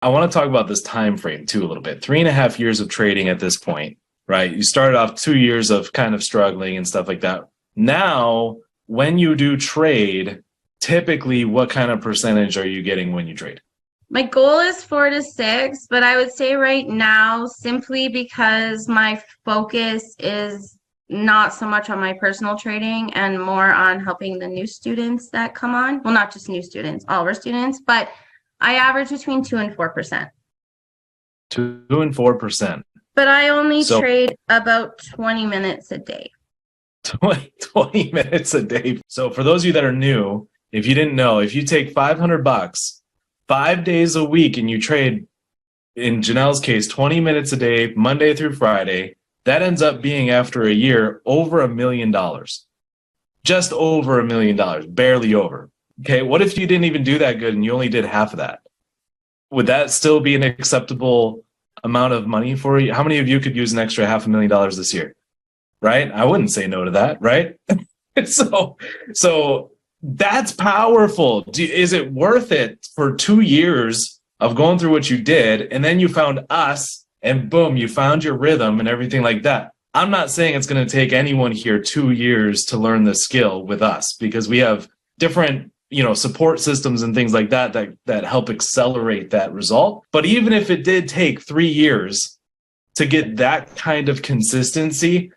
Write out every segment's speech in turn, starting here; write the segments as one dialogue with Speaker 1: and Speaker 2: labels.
Speaker 1: I want to talk about this time frame too a little bit. 3.5 years of trading at this point, right? You started off 2 years of kind of struggling and stuff like that. Now, when you do trade, typically what kind of percentage are you getting when you trade?
Speaker 2: My goal is 4 to 6, but I would say right now, simply because my focus is not so much on my personal trading and more on helping the new students that come on. Well, not just new students, all of our students, but I average between 2 and 4%.
Speaker 1: 2 and 4%.
Speaker 2: But I only
Speaker 1: So
Speaker 2: trade about 20 minutes a day.
Speaker 1: 20 minutes a day. So for those of you that are new, if you didn't know, if you take $500, 5 days a week, and you trade, in Janelle's case, 20 minutes a day, Monday through Friday, that ends up being, after a year, over $1 million. Just over $1 million, barely over. Okay, what if you didn't even do that good and you only did half of that? Would that still be an acceptable amount of money for you? How many of you could use an extra $500,000 this year? Right? I wouldn't say no to that, right? So that's powerful. Is it worth it for 2 years of going through what you did, and then you found us, and boom, you found your rhythm and everything like that? I'm not saying it's going to take anyone here 2 years to learn this skill with us, because we have different, support systems and things like that help accelerate that result. But even if it did take 3 years to get that kind of consistency,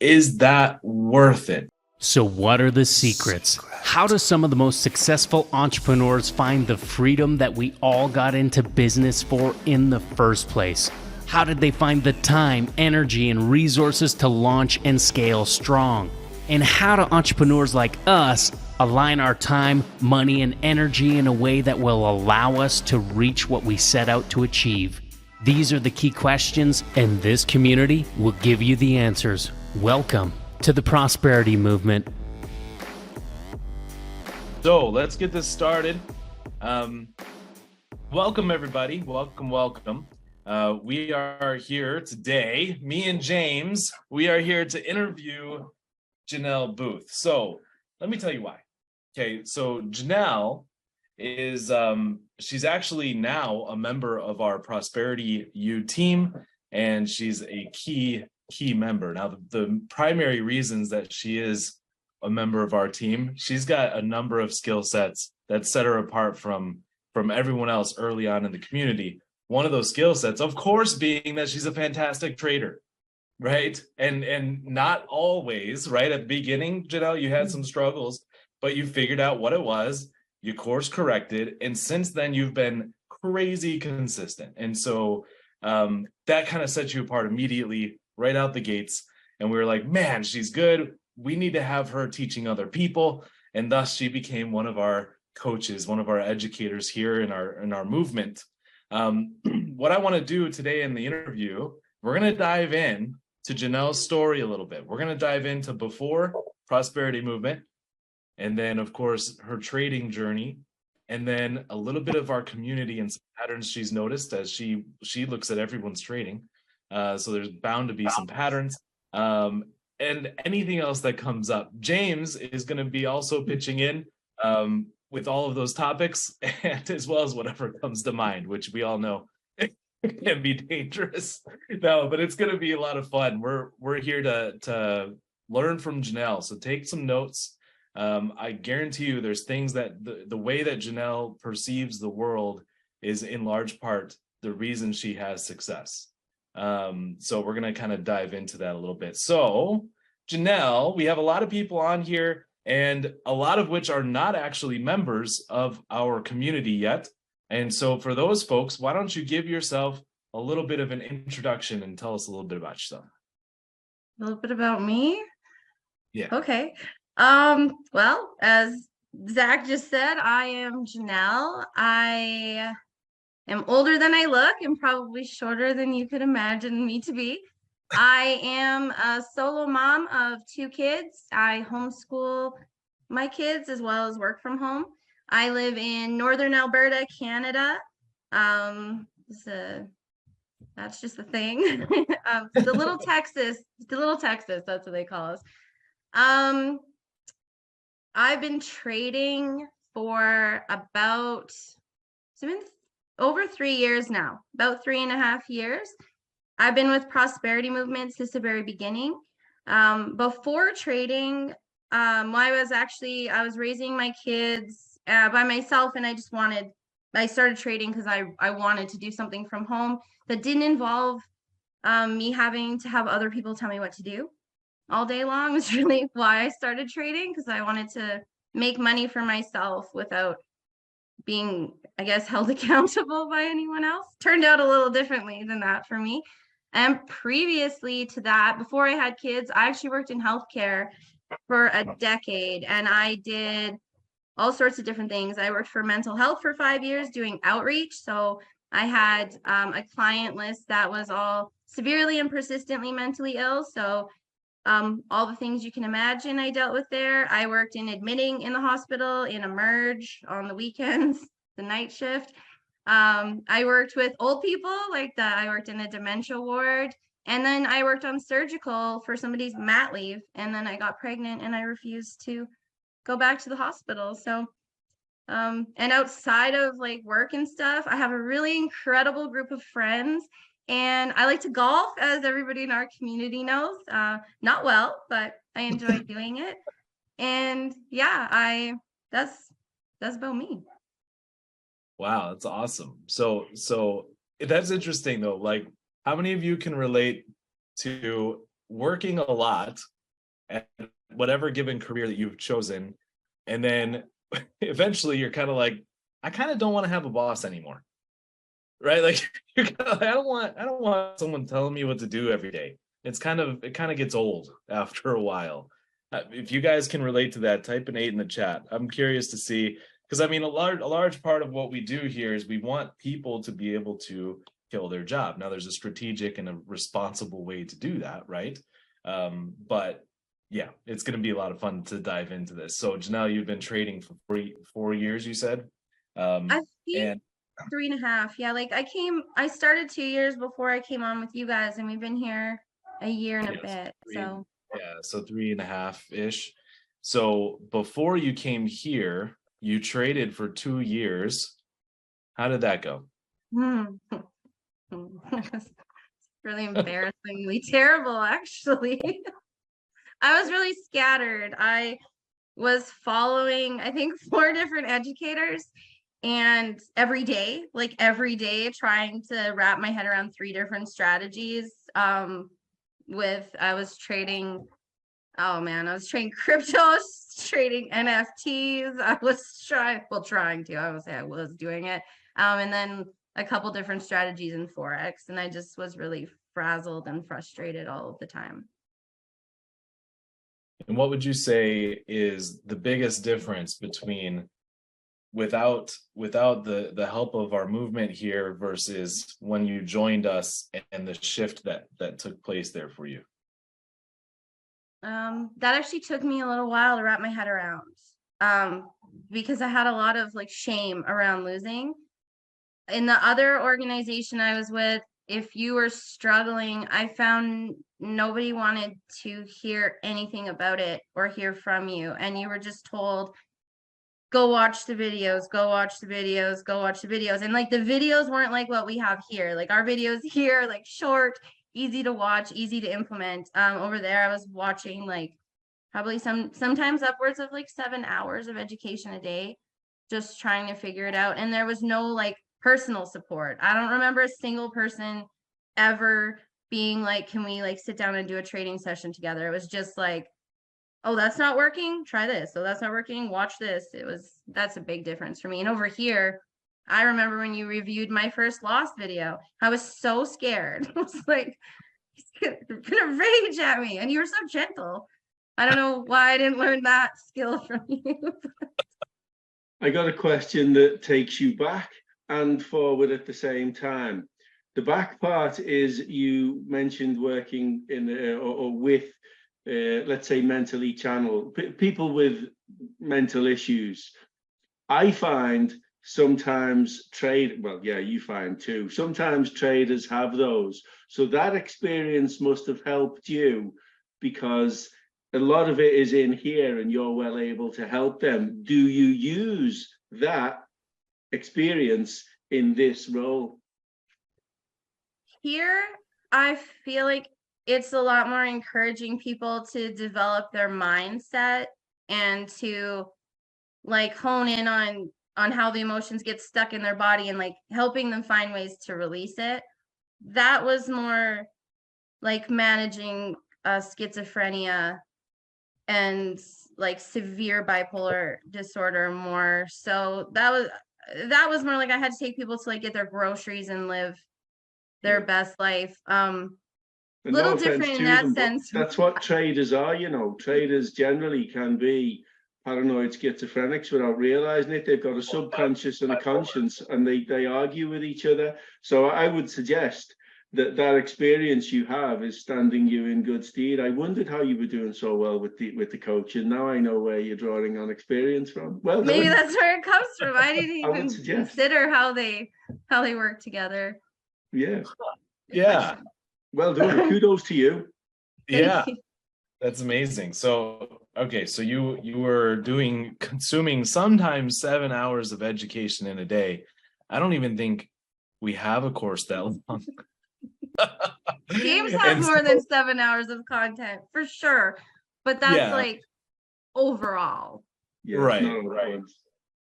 Speaker 1: is that worth it?
Speaker 3: So what are the secrets? How do some of the most successful entrepreneurs find the freedom that we all got into business for in the first place? How did they find the time, energy, and resources to launch and scale strong? And how do entrepreneurs like us align our time, money, and energy in a way that will allow us to reach what we set out to achieve? These are the key questions, and this community will give you the answers. Welcome to the Prosperity Movement.
Speaker 1: So let's get this started. Welcome, everybody. Welcome. We are here today, me and James, we are here to interview Janelle Booth. So let me tell you why. Okay, so Janelle is, she's actually now a member of our Prosperity U team, and she's a key member. Now, the primary reasons that she is a member of our team, she's got a number of skill sets that set her apart from everyone else early on in the community. One of those skill sets, of course, being that she's a fantastic trader, right? And not always, right? At the beginning, Janelle, you had some struggles, but you figured out what it was, you course corrected, and since then you've been crazy consistent. And so that kind of set you apart immediately, right out the gates. And we were like, man, she's good. We need to have her teaching other people. And thus she became one of our coaches, one of our educators here in our movement. What I want to do today in the interview, we're going to dive in to Janelle's story a little bit. We're going to dive into before Prosperity Movement, and then, of course, her trading journey, and then a little bit of our community and some patterns she's noticed as she looks at everyone's trading. So there's bound to be some patterns, and anything else that comes up. James is going to be also pitching in with all of those topics, and as well as whatever comes to mind, which we all know can be dangerous. No, but it's going to be a lot of fun. We're here to learn from Janelle, so take some notes. I guarantee you there's things that the way that Janelle perceives the world is in large part the reason she has success. So we're going to kind of dive into that a little bit. So Janelle, we have a lot of people on here, and a lot of which are not actually members of our community yet. And so for those folks, why don't you give yourself a little bit of an introduction and tell us a little bit about yourself?
Speaker 2: A little bit about me?
Speaker 1: Yeah.
Speaker 2: Okay. Well, as Zach just said, I am Janelle. I am older than I look and probably shorter than you could imagine me to be. I am a solo mom of 2 kids. I homeschool my kids as well as work from home. I live in northern Alberta, Canada. That's just the thing. The little Texas, that's what they call us. I've been trading for about over 3 years now, about 3.5 years. I've been with Prosperity Movement since the very beginning. Before trading, I was raising my kids by myself, and I started trading because I wanted to do something from home that didn't involve me having to have other people tell me what to do all day long. Is really why I started trading, because I wanted to make money for myself without being, I guess, held accountable by anyone else. Turned out a little differently than that for me. And previously to that, before I had kids, I actually worked in healthcare for a decade, and I did all sorts of different things. I worked for mental health for 5 years doing outreach. So I had a client list that was all severely and persistently mentally ill. So all the things you can imagine I dealt with there. I worked in admitting in the hospital, in emerge on the weekends, the night shift. I worked with old people like that. I worked in a dementia ward, and then I worked on surgical for somebody's mat leave, and then I got pregnant and I refused to go back to the hospital. So and outside of like work and stuff, I have a really incredible group of friends, and I like to golf, as everybody in our community knows. Not well, but I enjoy doing it. And yeah, that's about me.
Speaker 1: Wow, that's awesome. So that's interesting though. Like, how many of you can relate to working a lot at whatever given career that you've chosen, and then eventually you're kind of like, I kind of don't want to have a boss anymore, right? Like, you're kind of like, I don't want someone telling me what to do every day. It kind of gets old after a while. If you guys can relate to that, type an 8 in the chat. I'm curious to see, because I mean, a large part of what we do here is we want people to be able to kill their job. Now, there's a strategic and a responsible way to do that, right? But yeah, it's going to be a lot of fun to dive into this. So Janelle, you've been trading for 4 years, you said?
Speaker 2: I think
Speaker 1: And
Speaker 2: 3.5. Yeah, like I started 2 years before I came on with you guys, and we've been here a year and a bit. So
Speaker 1: yeah, so 3.5-ish. So before you came here, you traded for 2 years. How did that go?
Speaker 2: It's really embarrassingly terrible, actually. I was really scattered. I was following, I think, 4 different educators, and every day trying to wrap my head around 3 different strategies. I was trading, oh man, I was trading crypto, I was trading NFTs. I was trying to, I would say I was doing it. And then a couple different strategies in forex, and I just was really frazzled and frustrated all of the time.
Speaker 1: And what would you say is the biggest difference between without the help of our movement here versus when you joined us and the shift that took place there for you?
Speaker 2: That actually took me a little while to wrap my head around, because I had a lot of like shame around losing. In the other organization I was with, if you were struggling, I found nobody wanted to hear anything about it or hear from you, and you were just told, go watch the videos, go watch the videos, go watch the videos. And like the videos weren't like what we have here. Like our videos here, like short, easy to watch, easy to implement. Over there, I was watching like probably sometimes upwards of like 7 hours of education a day, just trying to figure it out. And there was no like personal support. I don't remember a single person ever being like, can we like sit down and do a trading session together? It was just like, oh, that's not working, try this. So that's not working, watch this. That's a big difference for me. And over here, I remember when you reviewed my first lost video, I was so scared. I was like, he's gonna rage at me, and you were so gentle. I don't know why I didn't learn that skill from you.
Speaker 4: I got a question that takes you back and forward at the same time. The back part is, you mentioned working in or with let's say mentally channeled people with mental issues. I find sometimes you find too, sometimes traders have those. So that experience must have helped you, because a lot of it is in here and you're well able to help them. Do you use that experience in this role?
Speaker 2: Here, I feel like it's a lot more encouraging people to develop their mindset and to like hone in on how the emotions get stuck in their body and like helping them find ways to release it. That was more like managing schizophrenia and like severe bipolar disorder more. So that was more like I had to take people to like get their groceries and live their best life.
Speaker 4: And
Speaker 2: Little
Speaker 4: no offense
Speaker 2: different in
Speaker 4: to
Speaker 2: that
Speaker 4: them, but
Speaker 2: sense.
Speaker 4: that's what traders are, you know. Traders generally can be paranoid schizophrenics without realizing it. They've got a subconscious and a conscience, and they argue with each other. So I would suggest that that experience you have is standing you in good stead. I wondered how you were doing so well with the coaching. Now I know where you're drawing on experience from. Well
Speaker 2: Maybe
Speaker 4: done.
Speaker 2: that's where it comes from. I didn't
Speaker 4: I would
Speaker 2: even
Speaker 4: suggest.
Speaker 2: consider how they work together.
Speaker 4: Yeah.
Speaker 1: Yeah.
Speaker 4: Well done. Kudos to you.
Speaker 1: Yeah.
Speaker 2: Thank you.
Speaker 1: That's amazing. So, okay, so you were consuming sometimes 7 hours of education in a day. I don't even think we have a course that long.
Speaker 2: James has
Speaker 1: And
Speaker 2: more
Speaker 1: so-
Speaker 2: than 7 hours of content for sure, but that's
Speaker 1: Yeah.
Speaker 2: like overall.
Speaker 4: Yeah,
Speaker 1: Right,
Speaker 4: not all at
Speaker 1: right.
Speaker 4: once.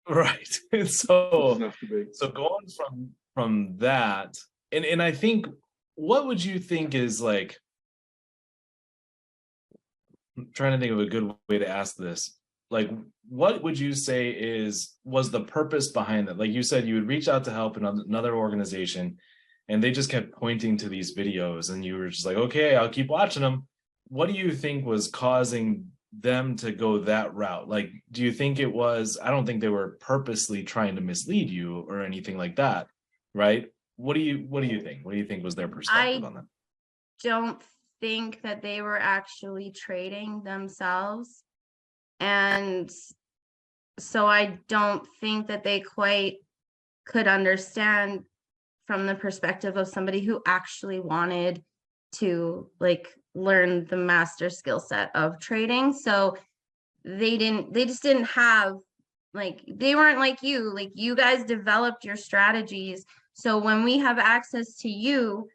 Speaker 1: Right. And
Speaker 4: Doesn't have to be.
Speaker 1: so going from that, and I think, what would you think is like, I'm trying to think of a good way to ask this. Like, what would you say was the purpose behind that? Like you said, you would reach out to help another organization, and they just kept pointing to these videos, and you were just like, okay, I'll keep watching them. What do you think was causing them to go that route? Like, do you think it was, I don't think they were purposely trying to mislead you or anything like that, right? What do you think? What do you think was their perspective on that?
Speaker 2: Don't think that they were actually trading themselves. And so I don't think that they quite could understand from the perspective of somebody who actually wanted to like learn the master skill set of trading. So they just didn't have, like, they weren't like you guys developed your strategies. So when we have access to you,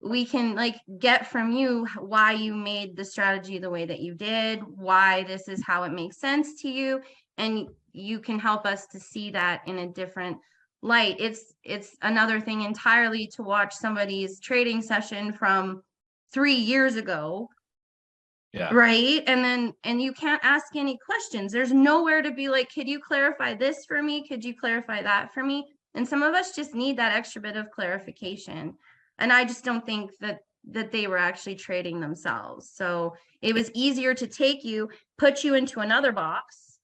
Speaker 2: we can like get from you why you made the strategy the way that you did, why this is how it makes sense to you, and you can help us to see that in a different light. It's another thing entirely to watch somebody's trading session from 3 years ago,
Speaker 1: Yeah.
Speaker 2: right? And you can't ask any questions. There's nowhere to be like, could you clarify this for me? Could you clarify that for me? And some of us just need that extra bit of clarification. And I just don't think that they were actually trading themselves. So it was easier to take you, put you into another box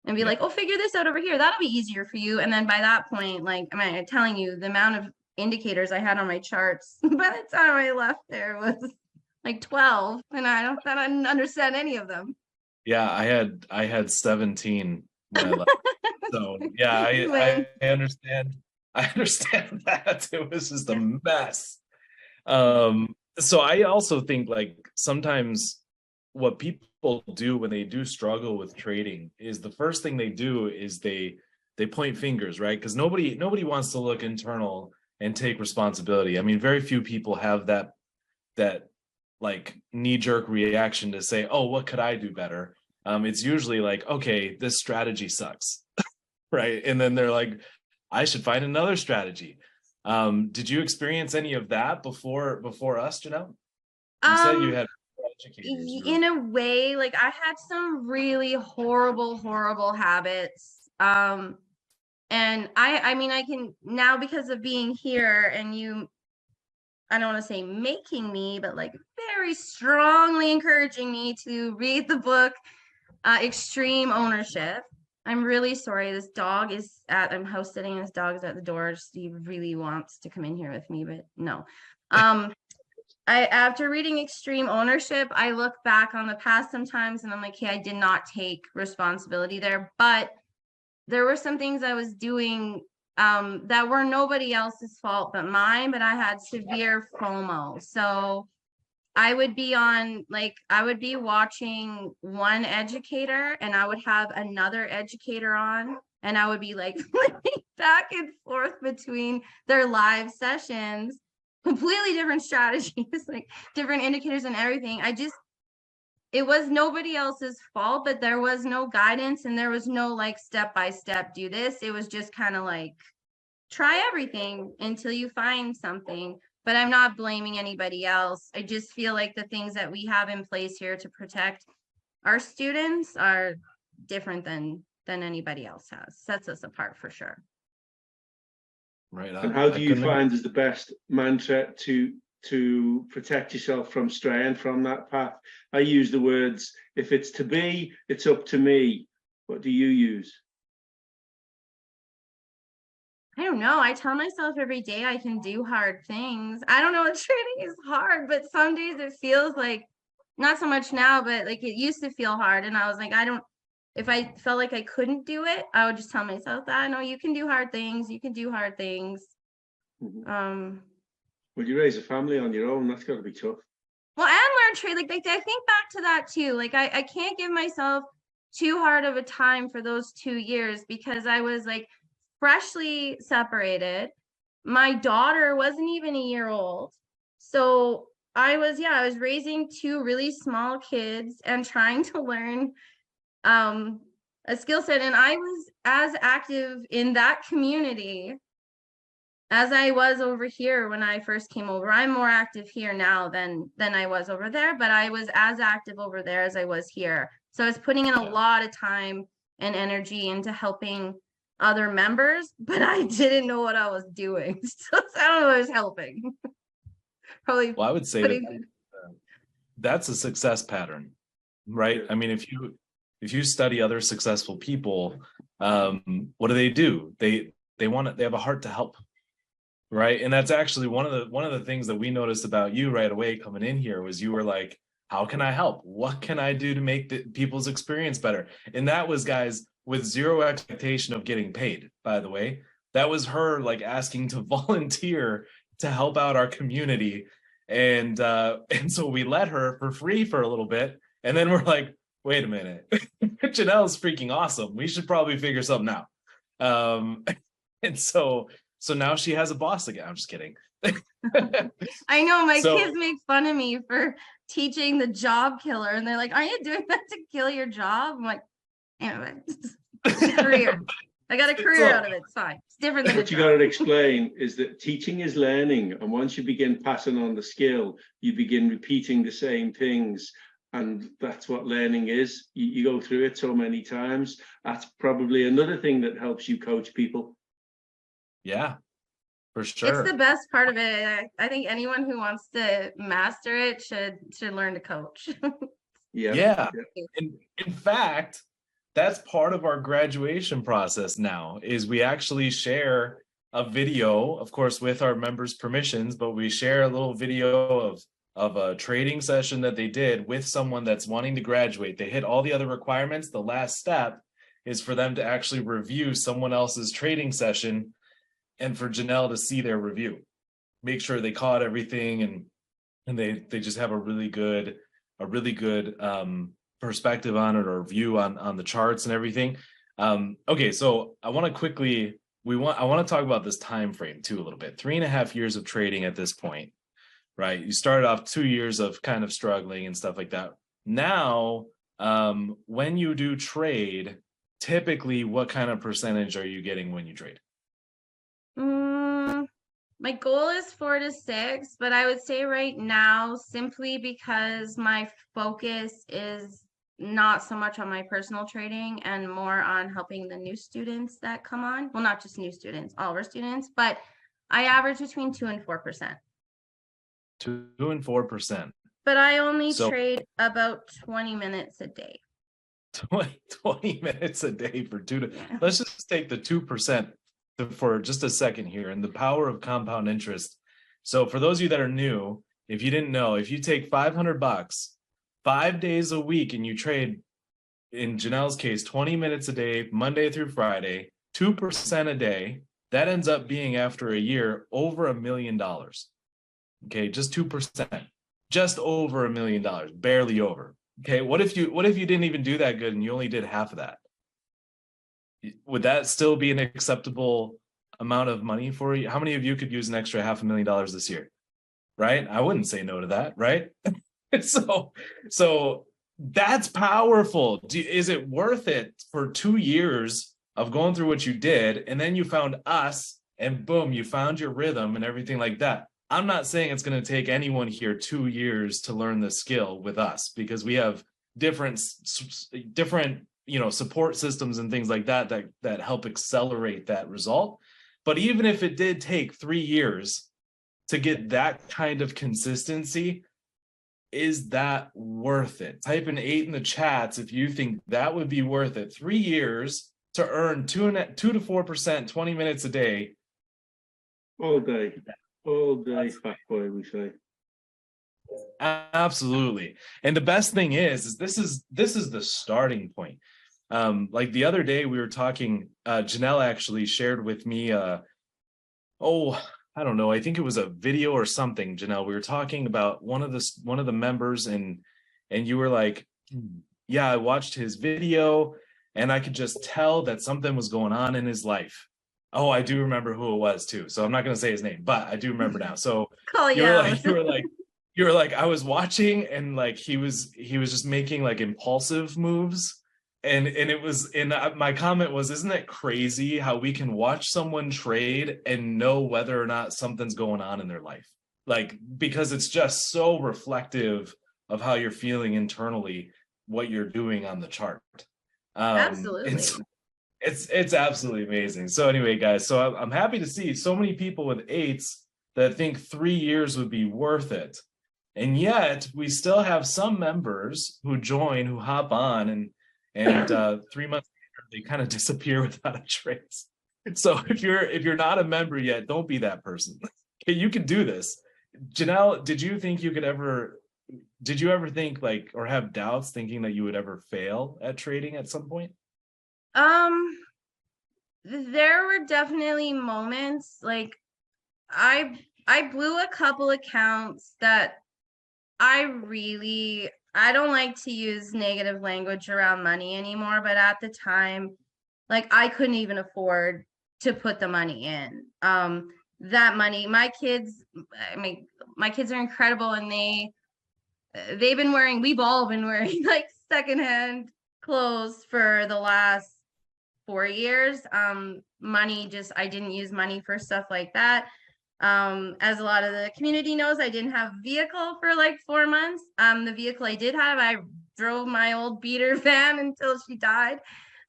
Speaker 2: and be like, oh, figure this out over here. That'll be easier for you. And then by that point, like, I'm telling you, the amount of indicators I had on my charts by the time I left there was like 12, and I didn't understand any of them.
Speaker 1: Yeah, I had 17 when I left. So yeah, I understand. I understand that. It was just a mess. So I also think like sometimes what people do when they do struggle with trading is the first thing they do is they point fingers, right? Because nobody wants to look internal and take responsibility. I mean, very few people have that like knee-jerk reaction to say, oh, what could I do better? It's usually like, okay, this strategy sucks. Right. And then they're like, I should find another strategy. Did you experience any of that before us, Janelle? You said you had educators.
Speaker 2: In a way, like I had some really horrible habits. And I mean, I can now, because of being here and you, I don't want to say making me, but like very strongly encouraging me to read the book, Extreme Ownership. I'm really sorry. This dog is I'm house sitting and this dog is at the door. He really wants to come in here with me, but no. After reading Extreme Ownership, I look back on the past sometimes and I'm like, hey, I did not take responsibility there, but there were some things I was doing that were nobody else's fault but mine, but I had severe FOMO. So I would be watching one educator and I would have another educator on And I would be like flipping back and forth between their live sessions, completely different strategies, like different indicators and everything. It was nobody else's fault, but there was no guidance and there was no like step by step do this. It was just kind of like try everything until you find something. But I'm not blaming anybody else. I just feel like the things that we have in place here to protect our students are different than anybody else has. Sets us apart for sure.
Speaker 1: Right
Speaker 4: And
Speaker 1: on.
Speaker 4: how do
Speaker 1: I
Speaker 4: you
Speaker 1: couldn't agree.
Speaker 4: find is the best mantra to protect yourself from straying from that path? I use the words, if it's to be, it's up to me. What do you use?
Speaker 2: I don't know. I tell myself every day I can do hard things. I don't know if trading is hard, but some days it feels like, not so much now, but like it used to feel hard. And I was like, if I felt like I couldn't do it, I would just tell myself that, no, you can do hard things. You can do hard things.
Speaker 4: Well, you raise a family on your own, that's got to be tough.
Speaker 2: Well, and learn trade. Like I think back to that too. Like I can't give myself too hard of a time for those 2 years because I was like freshly separated. My daughter wasn't even a year old. So I was raising 2 really small kids and trying to learn a skill set. And I was as active in that community as I was over here when I first came over. I'm more active here now than I was over there, but I was as active over there as I was here. So I was putting in a lot of time and energy into helping other members, but I didn't know what I was doing. So I don't know if I was helping. Probably.
Speaker 1: Well, I would say that's a success pattern, right? I mean, if you study other successful people, what do? They have a heart to help, right? And that's actually one of the things that we noticed about you right away coming in here was you were like, how can I help? What can I do to make the people's experience better? And that was, guys, with zero expectation of getting paid, by the way. That was her like asking to volunteer to help out our community. And so we let her for free for a little bit. And then we're like, wait a minute, Janelle's freaking awesome. We should probably figure something out. And so now she has a boss again. I'm just kidding.
Speaker 2: I know my kids make fun of me for teaching the job killer, and they're like, "Are you doing that to kill your job?" I'm like, "Anyway, career. I got a career out of it. It's fine. It's different than
Speaker 4: what you got to explain is that teaching is learning, and once you begin passing on the skill, you begin repeating the same things, and that's what learning is. You go through it so many times. That's probably another thing that helps you coach people.
Speaker 1: Yeah, for sure.
Speaker 2: It's the best part of it. I think anyone who wants to master it should learn to coach.
Speaker 1: Yeah. In fact, that's part of our graduation process now, is we actually share a video, of course, with our members' permissions, but we share a little video of a trading session that they did with someone that's wanting to graduate. They hit all the other requirements. The last step is for them to actually review someone else's trading session and for Janelle to see their review, make sure they caught everything, and they just have a really good perspective on it, or view on the charts and everything. Okay, so I want to talk about this time frame too a little bit. 3.5 years of trading at this point, right? You started off 2 years of kind of struggling and stuff like that. Now, when you do trade, typically what kind of percentage are you getting when you trade?
Speaker 2: My goal is 4 to 6, but I would say right now, simply because my focus is not so much on my personal trading and more on helping the new students that come on. Well, not just new students, all of our students, but I average between 2 and 4%.
Speaker 1: 2 and 4%.
Speaker 2: But I only trade about 20 minutes a day.
Speaker 1: 20 minutes a day for let's just take the 2% for just a second here, and the power of compound interest. So for those of you that are new, if you didn't know, if you take $500 5 days a week and you trade, in Janelle's case, 20 minutes a day, Monday through Friday, 2% a day, that ends up being, after a year, over $1 million. Okay, just 2%, just over $1 million, barely over. Okay, what if you didn't even do that good and you only did half of that? would that still be an acceptable amount of money for you? How many of you could use an extra $500,000 this year? Right? I wouldn't say no to that, right? So that's powerful. Is it worth it for 2 years of going through what you did, and then you found us, and boom, you found your rhythm and everything like that? I'm not saying it's going to take anyone here 2 years to learn the skill with us, because we have different support systems and things like that that help accelerate that result. But even if it did take 3 years to get that kind of consistency, is that worth it? Type an 8 in the chats if you think that would be worth it. 3 years to earn 2 to 4%, 20 minutes a day.
Speaker 4: All day, fat boy, we say.
Speaker 1: Absolutely. And the best thing is this is the starting point. Like the other day we were talking, Janelle actually shared with me, I don't know, I think it was a video or something, Janelle. We were talking about one of the members, and you were like, yeah, I watched his video and I could just tell that something was going on in his life. Oh, I do remember who it was too. So I'm not going to say his name, but I do remember now. So you were like, I was watching, and like he was just making like impulsive moves. And it was, and my comment was, isn't it crazy how we can watch someone trade and know whether or not something's going on in their life? Like, because it's just so reflective of how you're feeling internally, what you're doing on the chart.
Speaker 2: Absolutely.
Speaker 1: It's absolutely amazing. So anyway, guys, so I'm happy to see so many people with 8s that think 3 years would be worth it. And yet we still have some members who join, who hop on, and 3 months later, they kind of disappear without a trace. So if you're not a member yet, don't be that person. You can do this. Janelle, did you ever think, like, or have doubts thinking that you would ever fail at trading at some point?
Speaker 2: There were definitely moments, like I blew a couple accounts that I don't like to use negative language around money anymore, but at the time, like, I couldn't even afford to put the money in. That money, my kids are incredible, and we've all been wearing like secondhand clothes for the last 4 years. I didn't use money for stuff like that. As a lot of the community knows, I didn't have a vehicle for like 4 months. The vehicle I did have, I drove my old beater van until she died,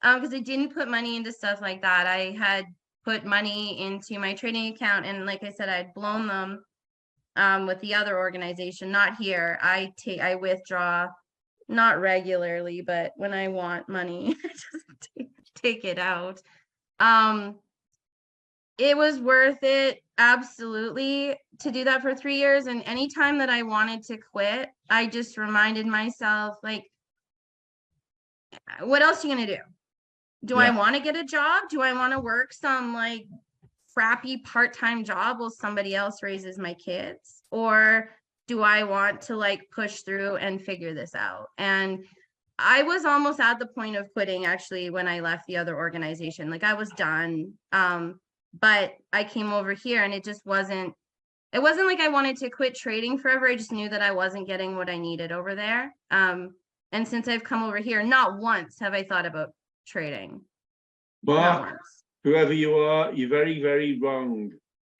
Speaker 2: because I didn't put money into stuff like that. I had put money into my trading account, and like I said, I'd blown them with the other organization, not here. I withdraw, not regularly, but when I want money, I just take it out. It was worth it, absolutely, to do that for 3 years. And anytime that I wanted to quit, I just reminded myself, like, what else are you gonna do? Do I want to get a job? Do I want to work some like crappy part-time job while somebody else raises my kids? Or do I want to like push through and figure this out? And I was almost at the point of quitting, actually, when I left the other organization. Like, I was done. But I came over here, and it wasn't like I wanted to quit trading forever. I just knew that I wasn't getting what I needed over there. And since I've come over here, not once have I thought about trading.
Speaker 4: Mark, whoever you are, you're very, very wrong.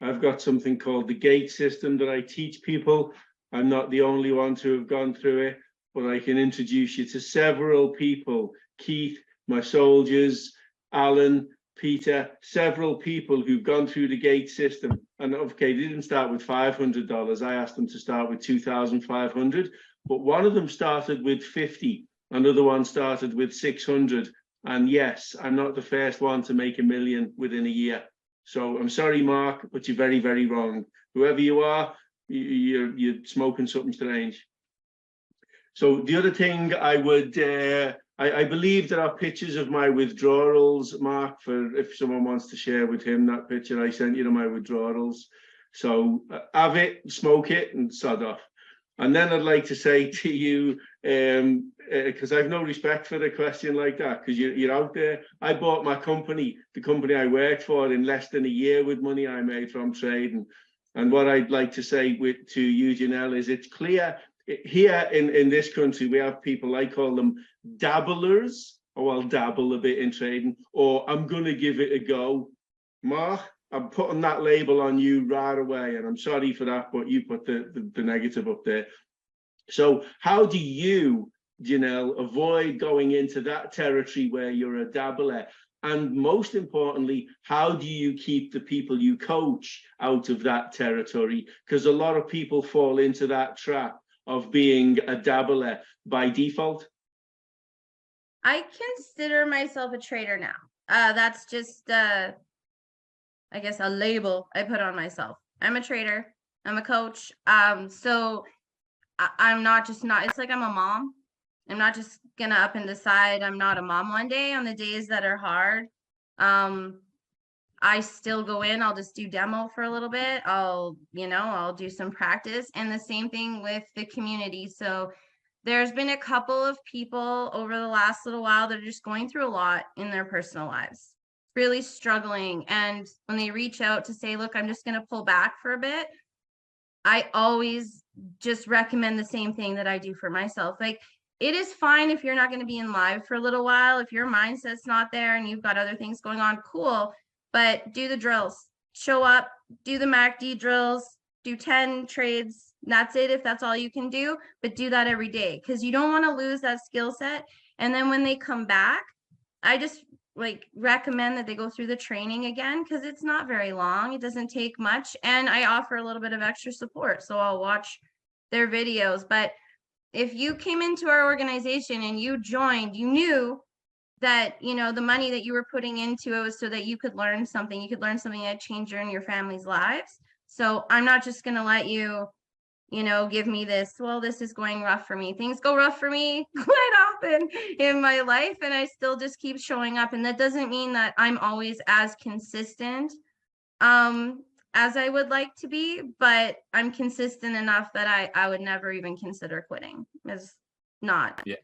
Speaker 4: I've got something called the gate system that I teach people. I'm not the only one to have gone through it, but I can introduce you to several people. Keith, my soldiers, Alan, Peter, several people who've gone through the gate system. And okay, they didn't start with $500. I asked them to start with $2,500, but one of them started with 50. Another one started with 600. And yes, I'm not the first one to make $1 million within a year. So I'm sorry, Mark, but you're very, very wrong. Whoever you are, you're smoking something strange. So the other thing I would, I believe there are pictures of my withdrawals, Mark, for if someone wants to share with him that picture I sent you of my withdrawals. So have it, smoke it, and sod off. And then I'd like to say to you, because I've no respect for a question like that, because you're out there. I bought my company, the company I worked for, in less than a year with money I made from trading. And what I'd like to say to you, Janelle, is it's clear here in this country, we have people, I call them dabblers. Oh, I'll dabble a bit in trading, or I'm going to give it a go. Mark, I'm putting that label on you right away, and I'm sorry for that, but you put the negative up there. So how do you, Janelle, avoid going into that territory where you're a dabbler? And most importantly, how do you keep the people you coach out of that territory? Because a lot of people fall into that trap of being a dabbler by default.
Speaker 2: I consider myself a trader now. That's just, I guess, a label I put on myself. I'm a trader. I'm a coach. So I'm not, it's like I'm a mom. I'm not just gonna up and decide I'm not a mom one day. On the days that are hard, I still go in, I'll just do demo for a little bit. I'll do some practice, and the same thing with the community. So there's been a couple of people over the last little while that are just going through a lot in their personal lives, really struggling. And when they reach out to say, look, I'm just going to pull back for a bit, I always just recommend the same thing that I do for myself. Like, it is fine if you're not going to be in live for a little while. If your mindset's not there and you've got other things going on, cool. But do the drills, show up, do the MACD drills, do 10 trades. That's it, if that's all you can do, but do that every day, because you don't want to lose that skill set. And then when they come back, I just recommend that they go through the training again, because it's not very long. It doesn't take much. And I offer a little bit of extra support. So I'll watch their videos. But if you came into our organization and you joined, you knew that, the money that you were putting into it was so that you could learn something. You could learn something that changed your and your family's lives. So I'm not just going to let you, give me this, well, this is going rough for me. Things go rough for me quite often in my life, and I still just keep showing up. And that doesn't mean that I'm always as consistent as I would like to be, but I'm consistent enough that I would never even consider quitting. It's not.
Speaker 1: Yeah.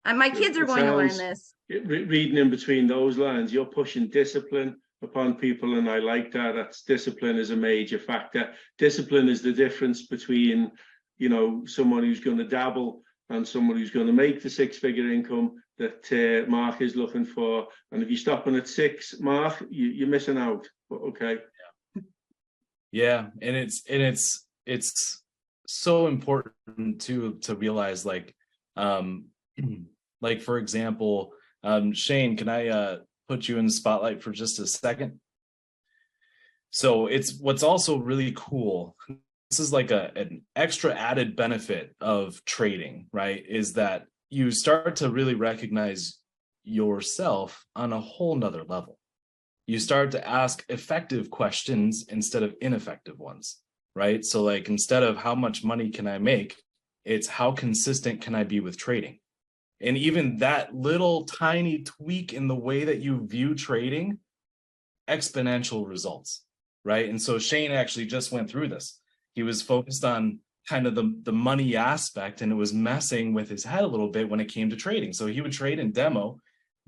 Speaker 2: And my kids are going to learn this.
Speaker 4: Reading in between those lines, you're pushing discipline upon people, and I like that. That's discipline is a major factor. Discipline is the difference between, someone who's going to dabble and someone who's going to make the six-figure income that Mark is looking for. And if you're stopping at 6, Mark, you're missing out. But okay.
Speaker 1: Yeah, and it's so important to realize, like for example, Shane, can I put you in the spotlight for just a second? So it's what's also really cool. This is like an extra added benefit of trading, right? Is that you start to really recognize yourself on a whole nother level. You start to ask effective questions instead of ineffective ones, right? So like, instead of how much money can I make, it's how consistent can I be with trading? And even that little tiny tweak in the way that you view trading, exponential results, right? And so Shane actually just went through this. He was focused on kind of the money aspect, and it was messing with his head a little bit when it came to trading. So he would trade in demo,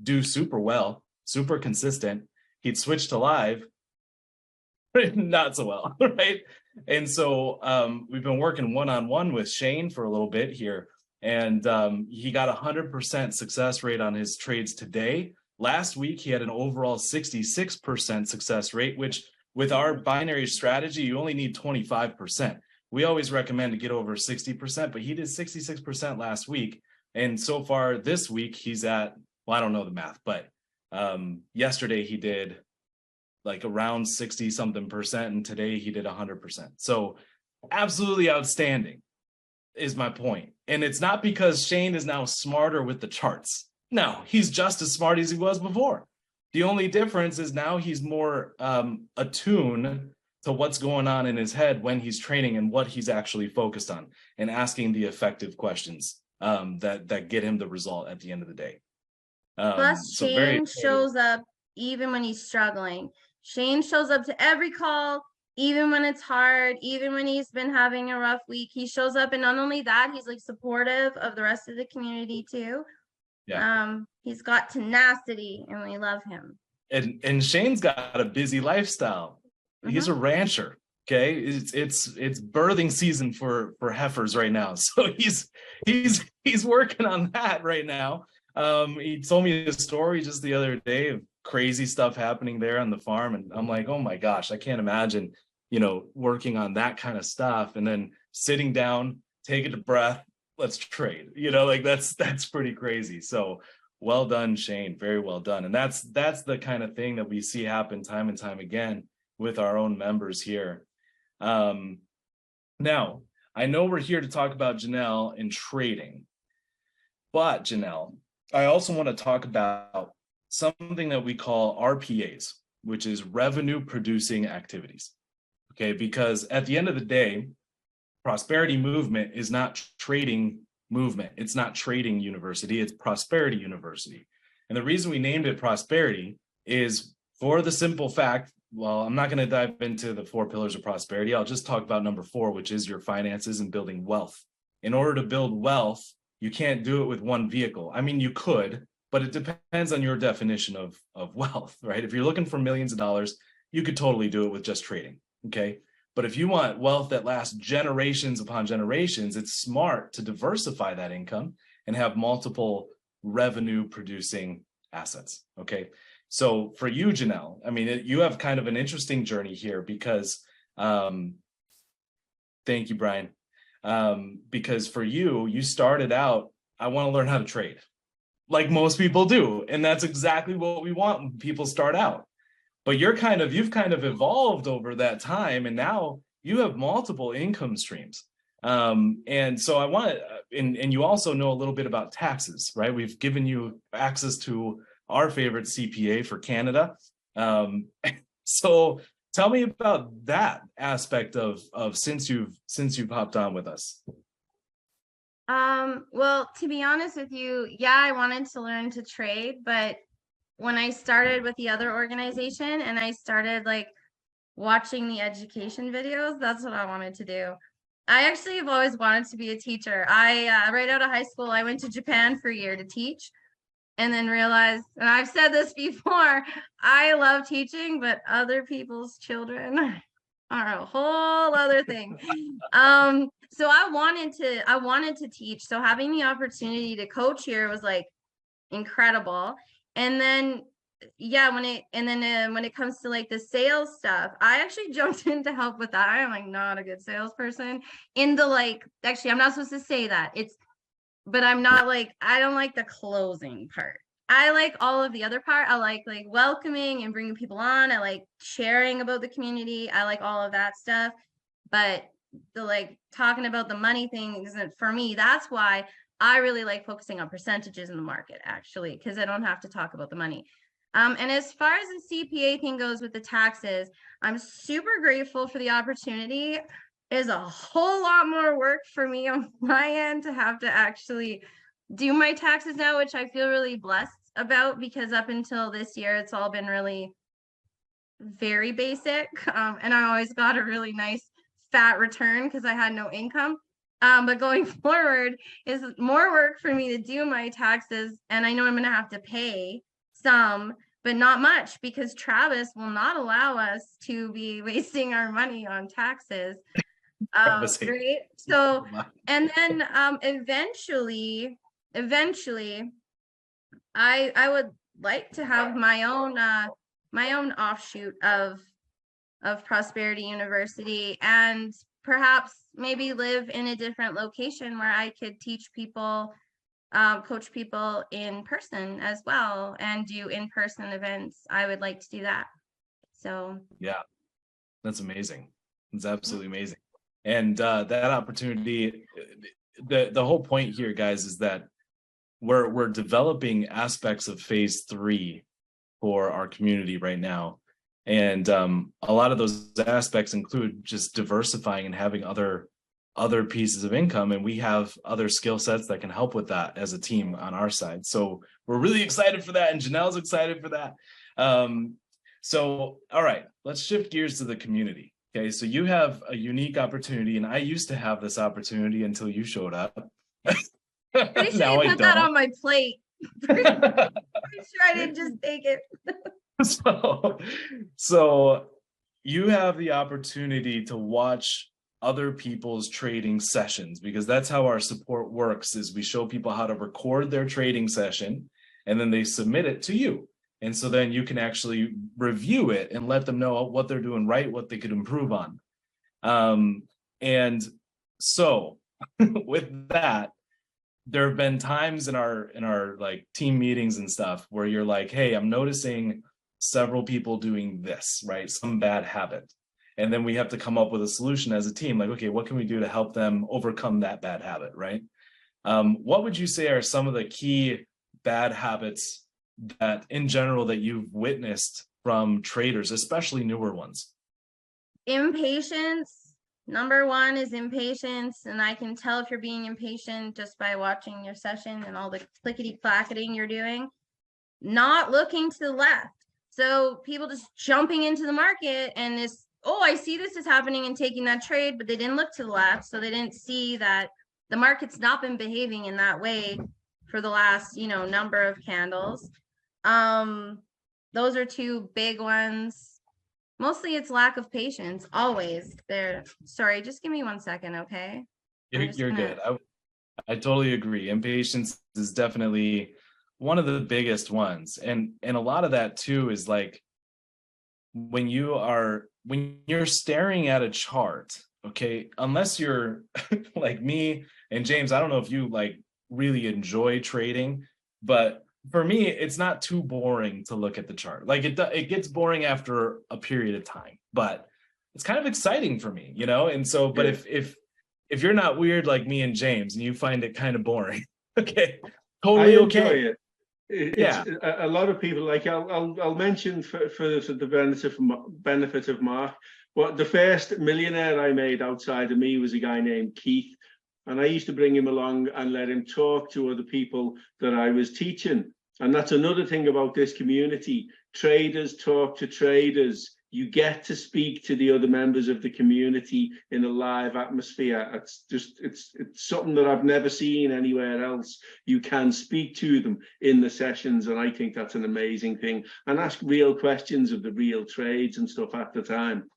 Speaker 1: do super well, super consistent. He'd switch to live, not so well, right? And so we've been working one-on-one with Shane for a little bit here, and he got 100% success rate on his trades today. Last week, he had an overall 66% success rate, which with our binary strategy, you only need 25%. We always recommend to get over 60%, but he did 66% last week. And so far this week, he's at, well, I don't know the math, but yesterday he did like around 60 something percent, and today he did 100%. So absolutely outstanding is my point. And it's not because Shane is now smarter with the charts. No, he's just as smart as he was before. The only difference is now he's more attuned to what's going on in his head when he's training and what he's actually focused on, and asking the effective questions that get him the result at the end of the day.
Speaker 2: Plus, Shane shows up even when he's struggling. Shane shows up to every call. even when it's hard, even when he's been having a rough week, he shows up. And not only that, he's like supportive of the rest of the community too.
Speaker 1: Yeah.
Speaker 2: He's got tenacity and we love him.
Speaker 1: And Shane's got a busy lifestyle. He's a rancher. Okay. It's birthing season for heifers right now. So he's working on that right now. He told me a story just the other day of crazy stuff happening there on the farm. And I'm like, oh my gosh, I can't imagine, working on that kind of stuff and then sitting down, taking a breath, let's trade, like that's pretty crazy. So well done, Shane. Very well done. And that's the kind of thing that we see happen time and time again with our own members here. Now, I know we're here to talk about Janelle and trading, but Janelle, I also want to talk about something that we call RPAs, which is revenue producing activities. Okay, because at the end of the day, prosperity movement is not trading movement. It's not trading university, it's prosperity university. And the reason we named it prosperity is for the simple fact, well, I'm not going to dive into the 4 pillars of prosperity. I'll just talk about number 4, which is your finances and building wealth. In order to build wealth, you can't do it with one vehicle. I mean, you could, but it depends on your definition of wealth, right? If you're looking for millions of dollars, you could totally do it with just trading, okay? But if you want wealth that lasts generations upon generations, it's smart to diversify that income and have multiple revenue producing assets, okay? So for you, Janelle, I mean, you have kind of an interesting journey here because, thank you, Brian. Because for you started out, I want to learn how to trade, like most people do. And that's exactly what we want when people start out. But you've kind of evolved over that time, and now you have multiple income streams. And so I want to, and you also know a little bit about taxes, right? We've given you access to our favorite CPA for Canada. So tell me about that aspect of since you've hopped on with us.
Speaker 2: Well, to be honest with you, yeah, I wanted to learn to trade, but when I started with the other organization and I started like watching the education videos, that's what I wanted to do. I actually have always wanted to be a teacher. I right out of high school, I went to Japan for a year to teach. And then realized, and I've said this before, I love teaching, but other people's children are a whole other thing. So I wanted to teach. So having the opportunity to coach here was like incredible. And then when it comes to like the sales stuff, I actually jumped in to help with that. I'm like not a good salesperson. Actually, I'm not supposed to say that. But I'm not like, I don't like the closing part. I like all of the other part. I like welcoming and bringing people on. I like sharing about the community. I like all of that stuff. But the like talking about the money thing isn't for me. That's why I really like focusing on percentages in the market, actually, because I don't have to talk about the money. And as far as the CPA thing goes with the taxes, I'm super grateful for the opportunity. Is a whole lot more work for me on my end to have to actually do my taxes now, which I feel really blessed about because up until this year, it's all been really very basic. And I always got a really nice fat return because I had no income. But going forward is more work for me to do my taxes. And I know I'm going to have to pay some, but not much because Travis will not allow us to be wasting our money on taxes. Great. So, and then eventually, I would like to have my own offshoot of Prosperity University, and perhaps maybe live in a different location where I could teach people, coach people in person as well, and do in-person events. I would like to do that. So
Speaker 1: yeah, that's amazing. It's absolutely amazing. And that opportunity, the whole point here, guys, is that we're developing aspects of phase 3 for our community right now. And a lot of those aspects include just diversifying and having other pieces of income. And we have other skill sets that can help with that as a team on our side. So we're really excited for that. And Janelle's excited for that. So, all right, let's shift gears to the community. Okay, so you have a unique opportunity, and I used to have this opportunity until you showed up.
Speaker 2: Pretty sure
Speaker 1: Now
Speaker 2: you
Speaker 1: I
Speaker 2: put that
Speaker 1: don't.
Speaker 2: on my plate. Pretty sure I didn't just take it.
Speaker 1: So you have the opportunity to watch other people's trading sessions, because that's how our support works, is we show people how to record their trading session and then they submit it to you. And so then you can actually review it and let them know what they're doing right, what they could improve on. And so with that, there have been times in our like team meetings and stuff where you're like, hey, I'm noticing several people doing this, right? Some bad habit. And then we have to come up with a solution as a team, like, okay, what can we do to help them overcome that bad habit, right? What would you say are some of the key bad habits that in general that you've witnessed from traders, especially newer ones?
Speaker 2: Impatience. Number one is impatience, and I can tell if you're being impatient just by watching your session and all the clickety clacketing you're doing. Not looking to the left. So people just jumping into the market and this, oh, I see this is happening and taking that trade, but they didn't look to the left. So they didn't see that the market's not been behaving in that way for the last, number of candles. Those are two big ones. Mostly it's lack of patience, always there. Sorry, just give me 1 second, okay?
Speaker 1: You're good. I totally agree. Impatience is definitely one of the biggest ones. And a lot of that too is like when you're staring at a chart, okay, unless you're like me and James, I don't know if you like really enjoy trading, but for me, it's not too boring to look at the chart. Like it gets boring after a period of time, but it's kind of exciting for me, And so, but if you're not weird like me and James and you find it kind of boring, okay, totally
Speaker 4: I enjoy
Speaker 1: okay.
Speaker 4: it. It's a lot of people like I'll mention for the benefit of Mark. Well, the first millionaire I made outside of me was a guy named Keith, and I used to bring him along and let him talk to other people that I was teaching. And that's another thing about this community. Traders talk to traders. You get to speak to the other members of the community in a live atmosphere. It's something that I've never seen anywhere else. You can speak to them in the sessions, and I think that's an amazing thing. And ask real questions of the real trades and stuff at the time.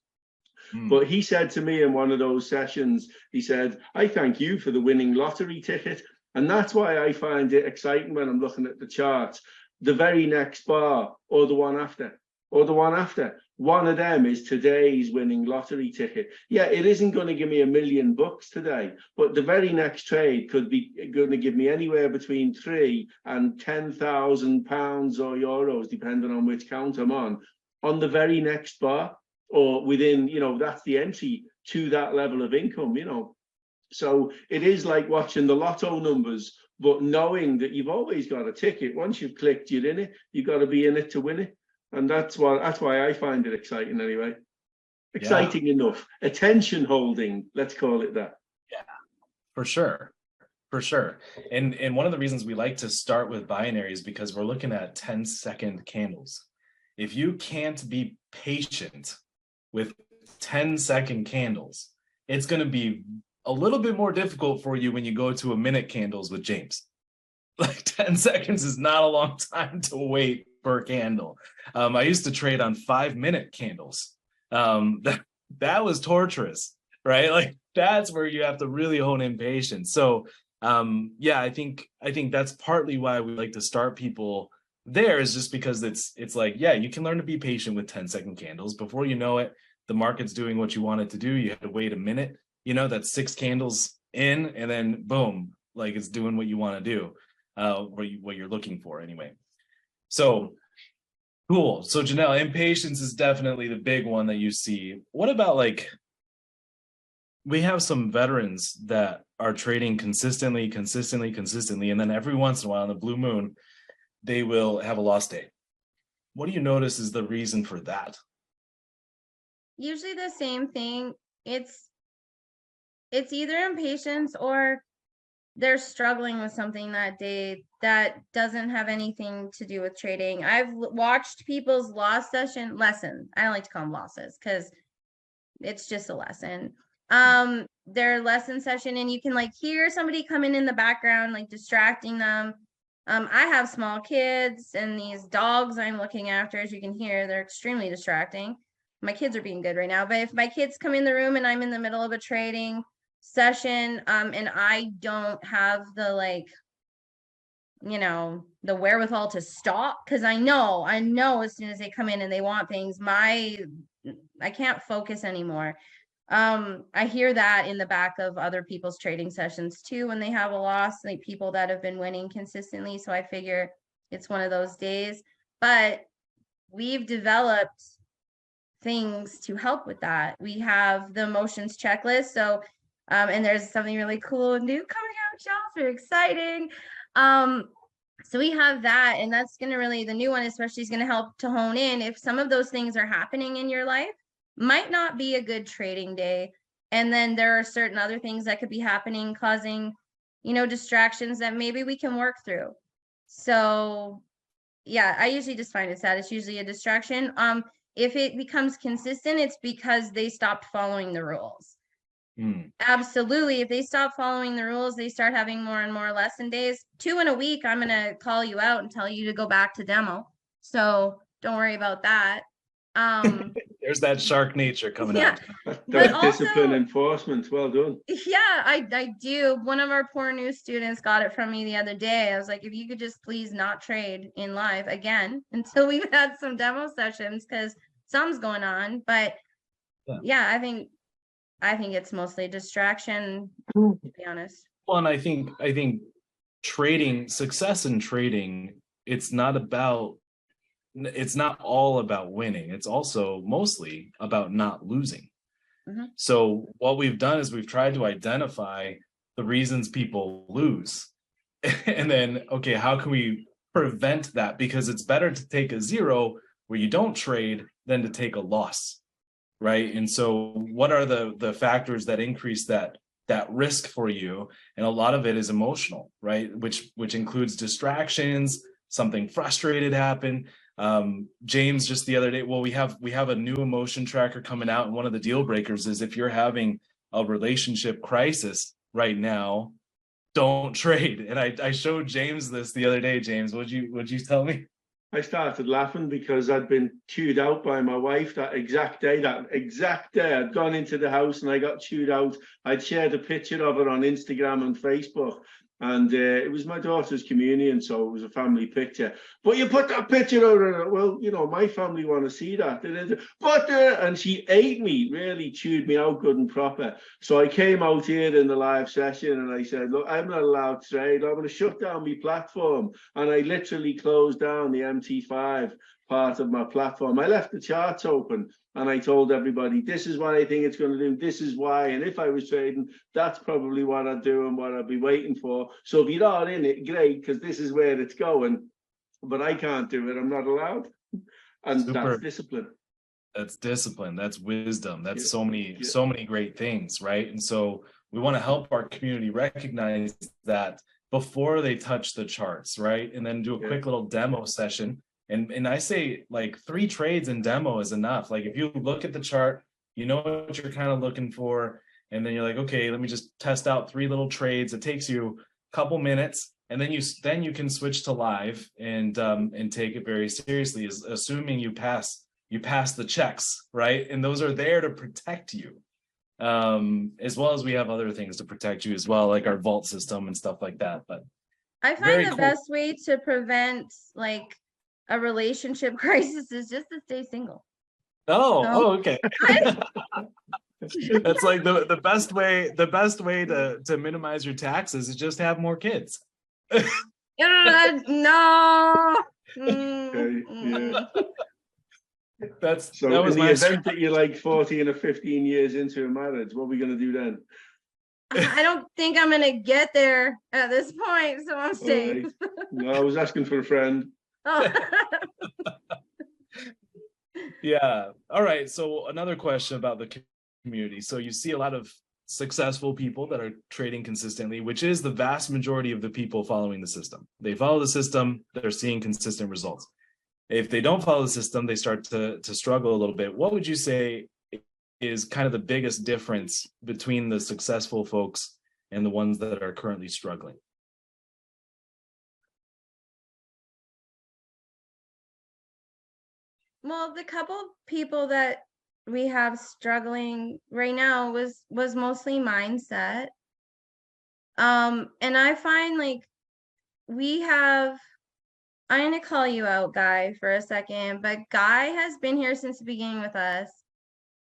Speaker 4: But he said to me in one of those sessions, he said, I thank you for the winning lottery ticket. And that's why I find it exciting when I'm looking at the charts. The very next bar, or the one after, or the one after. One of them is today's winning lottery ticket. Yeah, it isn't going to give me $1 million today, but the very next trade could be going to give me anywhere between £3,000 and £10,000 or euros, depending on which count I'm on the very next bar, or within, that's the entry to that level of income, So it is like watching the lotto numbers, but knowing that you've always got a ticket. Once you've clicked, you're in it. You've got to be in it to win it. And that's why I find it exciting anyway. Exciting enough. Attention holding, let's call it that.
Speaker 1: Yeah, for sure. For sure. And one of the reasons we like to start with binary is because we're looking at 10-second candles. If you can't be patient with 10-second candles, it's going to be a little bit more difficult for you when you go to a minute candles with James. Like 10 seconds is not a long time to wait per candle. I used to trade on 5-minute candles. That was torturous, right? Like that's where you have to really hone in patience. So I think that's partly why we like to start people there, is just because it's like, yeah, you can learn to be patient with 10-second candles. Before you know it, the market's doing what you want it to do. You have to wait a minute, that's 6 candles in, and then boom, like it's doing what you want to do, what you're looking for anyway. So cool. So Janelle, impatience is definitely the big one that you see. What about like, we have some veterans that are trading consistently, and then every once in a while on the blue moon, they will have a lost day. What do you notice is the reason for that?
Speaker 2: Usually the same thing. It's either impatience or they're struggling with something that day that doesn't have anything to do with trading. I've watched people's loss session lessons. I don't like to call them losses because it's just a lesson. Their lesson session, and you can like hear somebody coming in the background, like distracting them. I have small kids and these dogs I'm looking after, as you can hear, they're extremely distracting. My kids are being good right now, but if my kids come in the room and I'm in the middle of a trading session, and I don't have the like, you know, the wherewithal to stop, because I know as soon as they come in and they want things, I can't focus anymore. I hear that in the back of other people's trading sessions too, when they have a loss, like people that have been winning consistently. So I figure it's one of those days, but we've developed things to help with that. We have the emotions checklist. So, and there's something really cool and new coming out, y'all. Very exciting. So we have that, and that's going to really, the new one especially is going to help to hone in if some of those things are happening in your life. Might not be a good trading day. And then there are certain other things that could be happening, causing, you know, distractions that maybe we can work through. So yeah, I usually just find it sad. It's usually a distraction. If it becomes consistent, it's because they stopped following the rules. Absolutely. If they stop following the rules, they start having more and more lesson days. 2 in a week, I'm going to call you out and tell you to go back to demo. So don't worry about that.
Speaker 1: There's that shark nature coming out.
Speaker 4: That's
Speaker 2: also,
Speaker 4: discipline enforcement. Well done.
Speaker 2: Yeah, I do. One of our poor new students got it from me the other day. I was like, if you could just please not trade in live again until we've had some demo sessions, because something's going on. But yeah, I think it's mostly a distraction, to be honest.
Speaker 1: Well, and I think trading, success in trading, it's not all about winning. It's also mostly about not losing. So what we've done is we've tried to identify the reasons people lose. And then, okay, how can we prevent that? Because it's better to take a 0 where you don't trade than to take a loss, right? And so what are the factors that increase that risk for you? And a lot of it is emotional, right? Which includes distractions, something frustrated happened. James just the other day, well, we have a new emotion tracker coming out, and one of the deal breakers is if you're having a relationship crisis right now, don't trade. And I showed James this the other day. James, what'd you tell me?
Speaker 4: I started laughing because I'd been chewed out by my wife that exact day. I'd gone into the house and I got chewed out. I'd shared a picture of her on Instagram and Facebook. And it was my daughter's communion, so it was a family picture. But you put that picture out, and well, you know, my family want to see that. But and she ate me, really chewed me out good and proper. So I came out here in the live session and I said, look, I'm not allowed to trade. I'm going to shut down my platform. And I literally closed down the MT5 part of my platform. I left the charts open and I told everybody, this is what I think it's going to do. This is why. And if I was trading, that's probably what I'd do and what I'd be waiting for. So if you're not in it, great, because this is where it's going. But I can't do it. I'm not allowed. And that's discipline.
Speaker 1: That's discipline. That's wisdom. That's so many great things, right? And so we want to help our community recognize that before they touch the charts, right? And then do a quick little demo session. And I say like 3 trades in demo is enough. Like if you look at the chart, you know what you're kind of looking for, and then you're like, okay, let me just test out 3 little trades. It takes you a couple minutes, and then you can switch to live and take it very seriously, assuming you pass the checks, right? And those are there to protect you, as well as we have other things to protect you as well, like our vault system and stuff like that. But
Speaker 2: I find the best way to prevent like a relationship crisis is just to stay single.
Speaker 1: Okay. That's like the best way to minimize your taxes is just have more kids.
Speaker 2: No.
Speaker 1: That's
Speaker 4: so in the event that you're like 14 or 15 years into a marriage, what are we going to do then?
Speaker 2: I don't think I'm going to get there at this point, so I'm safe.
Speaker 4: Right. No, I was asking for a friend.
Speaker 2: Oh.
Speaker 1: Yeah. All right. So another question about the community. So you see a lot of successful people that are trading consistently, which is the vast majority of the people following the system. They follow the system, they're seeing consistent results. If they don't follow the system, they start to struggle a little bit. What would you say is kind of the biggest difference between the successful folks and the ones that are currently struggling?
Speaker 2: Well, the couple people that we have struggling right now was mostly mindset. And I find like we have, I'm gonna call you out, Guy, for a second, but Guy has been here since the beginning with us.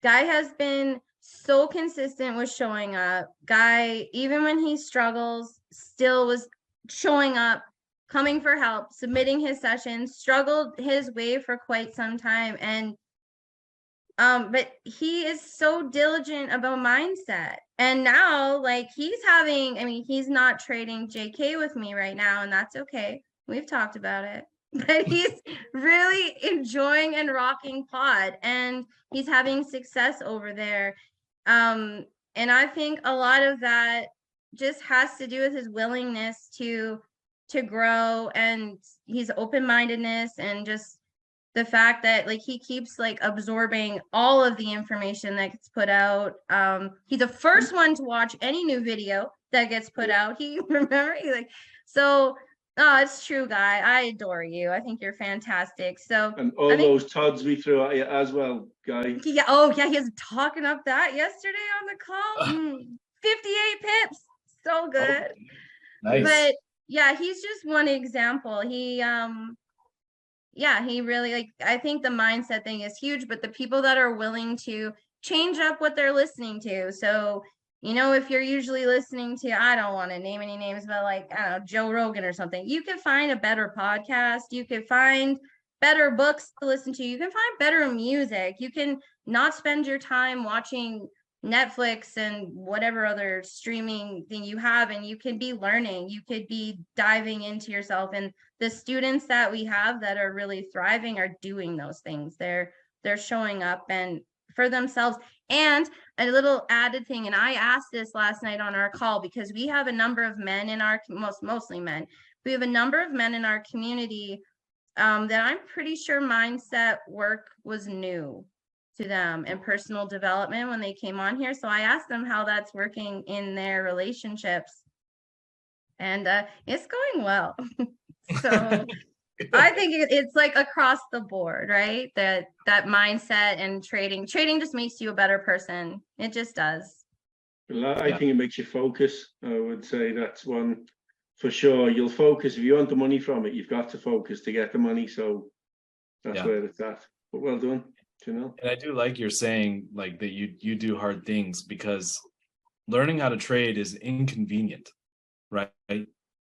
Speaker 2: Guy has been so consistent with showing up. Guy, even when he struggles, still was showing up, coming for help, submitting his sessions, struggled his way for quite some time. And but he is so diligent about mindset. And now, like, he's having, I mean, he's not trading JK with me right now, and that's okay. We've talked about it. But he's really enjoying and rocking pod, and he's having success over there. And I think a lot of that just has to do with his willingness to grow, and his open-mindedness, and just the fact that like he keeps like absorbing all of the information that gets put out. He's the first one to watch any new video that gets put out. He remember he like so. Oh, it's true, Guy. I adore you. I think you're fantastic. So
Speaker 4: And all those Tods we threw at you as well, Guy.
Speaker 2: yeah. Oh yeah, he was talking up that yesterday on the call. 58 pips. So good.
Speaker 1: Oh, nice.
Speaker 2: But yeah, he's just one example. He yeah, he really like, I think the mindset thing is huge, but the people that are willing to change up what they're listening to. So, you know, if you're usually listening to, I don't want to name any names, but like, I don't know, Joe Rogan or something, you can find a better podcast. You can find better books to listen to. You can find better music. You can not spend your time watching Netflix and whatever other streaming thing you have, and you can be learning, you could be diving into yourself. And the students that we have that are really thriving are doing those things. They're showing up and for themselves. And a little added thing, and I asked this last night on our call, because we have a number of men in our, mostly men, we have a number of men in our community that I'm pretty sure mindset work was new to them and personal development when they came on here. So I asked them how that's working in their relationships, and it's going well. So I think it's like across the board, right? That mindset and trading just makes you a better person. It just does.
Speaker 4: Well, I think it makes you focus. I would say that's one for sure. You'll focus. If you want the money from it, you've got to focus to get the money. So that's where it's at. But well done, Janelle.
Speaker 1: And I do like you're saying like that you do hard things, because learning how to trade is inconvenient, right?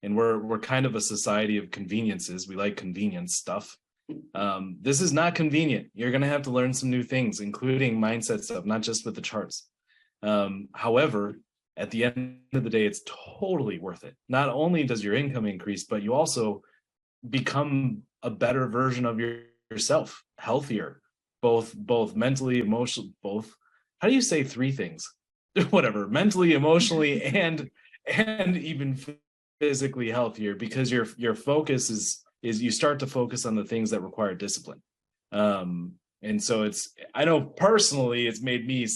Speaker 1: And we're kind of a society of conveniences. We like convenience stuff. This is not convenient. You're going to have to learn some new things, including mindset stuff, not just with the charts. However, at the end of the day, it's totally worth it. Not only does your income increase, but you also become a better version of yourself, healthier, both mentally, emotionally, both. How do you say three things? Whatever, mentally, emotionally, and even physically healthier, because your focus is you start to focus on the things that require discipline. And so I know personally it's made me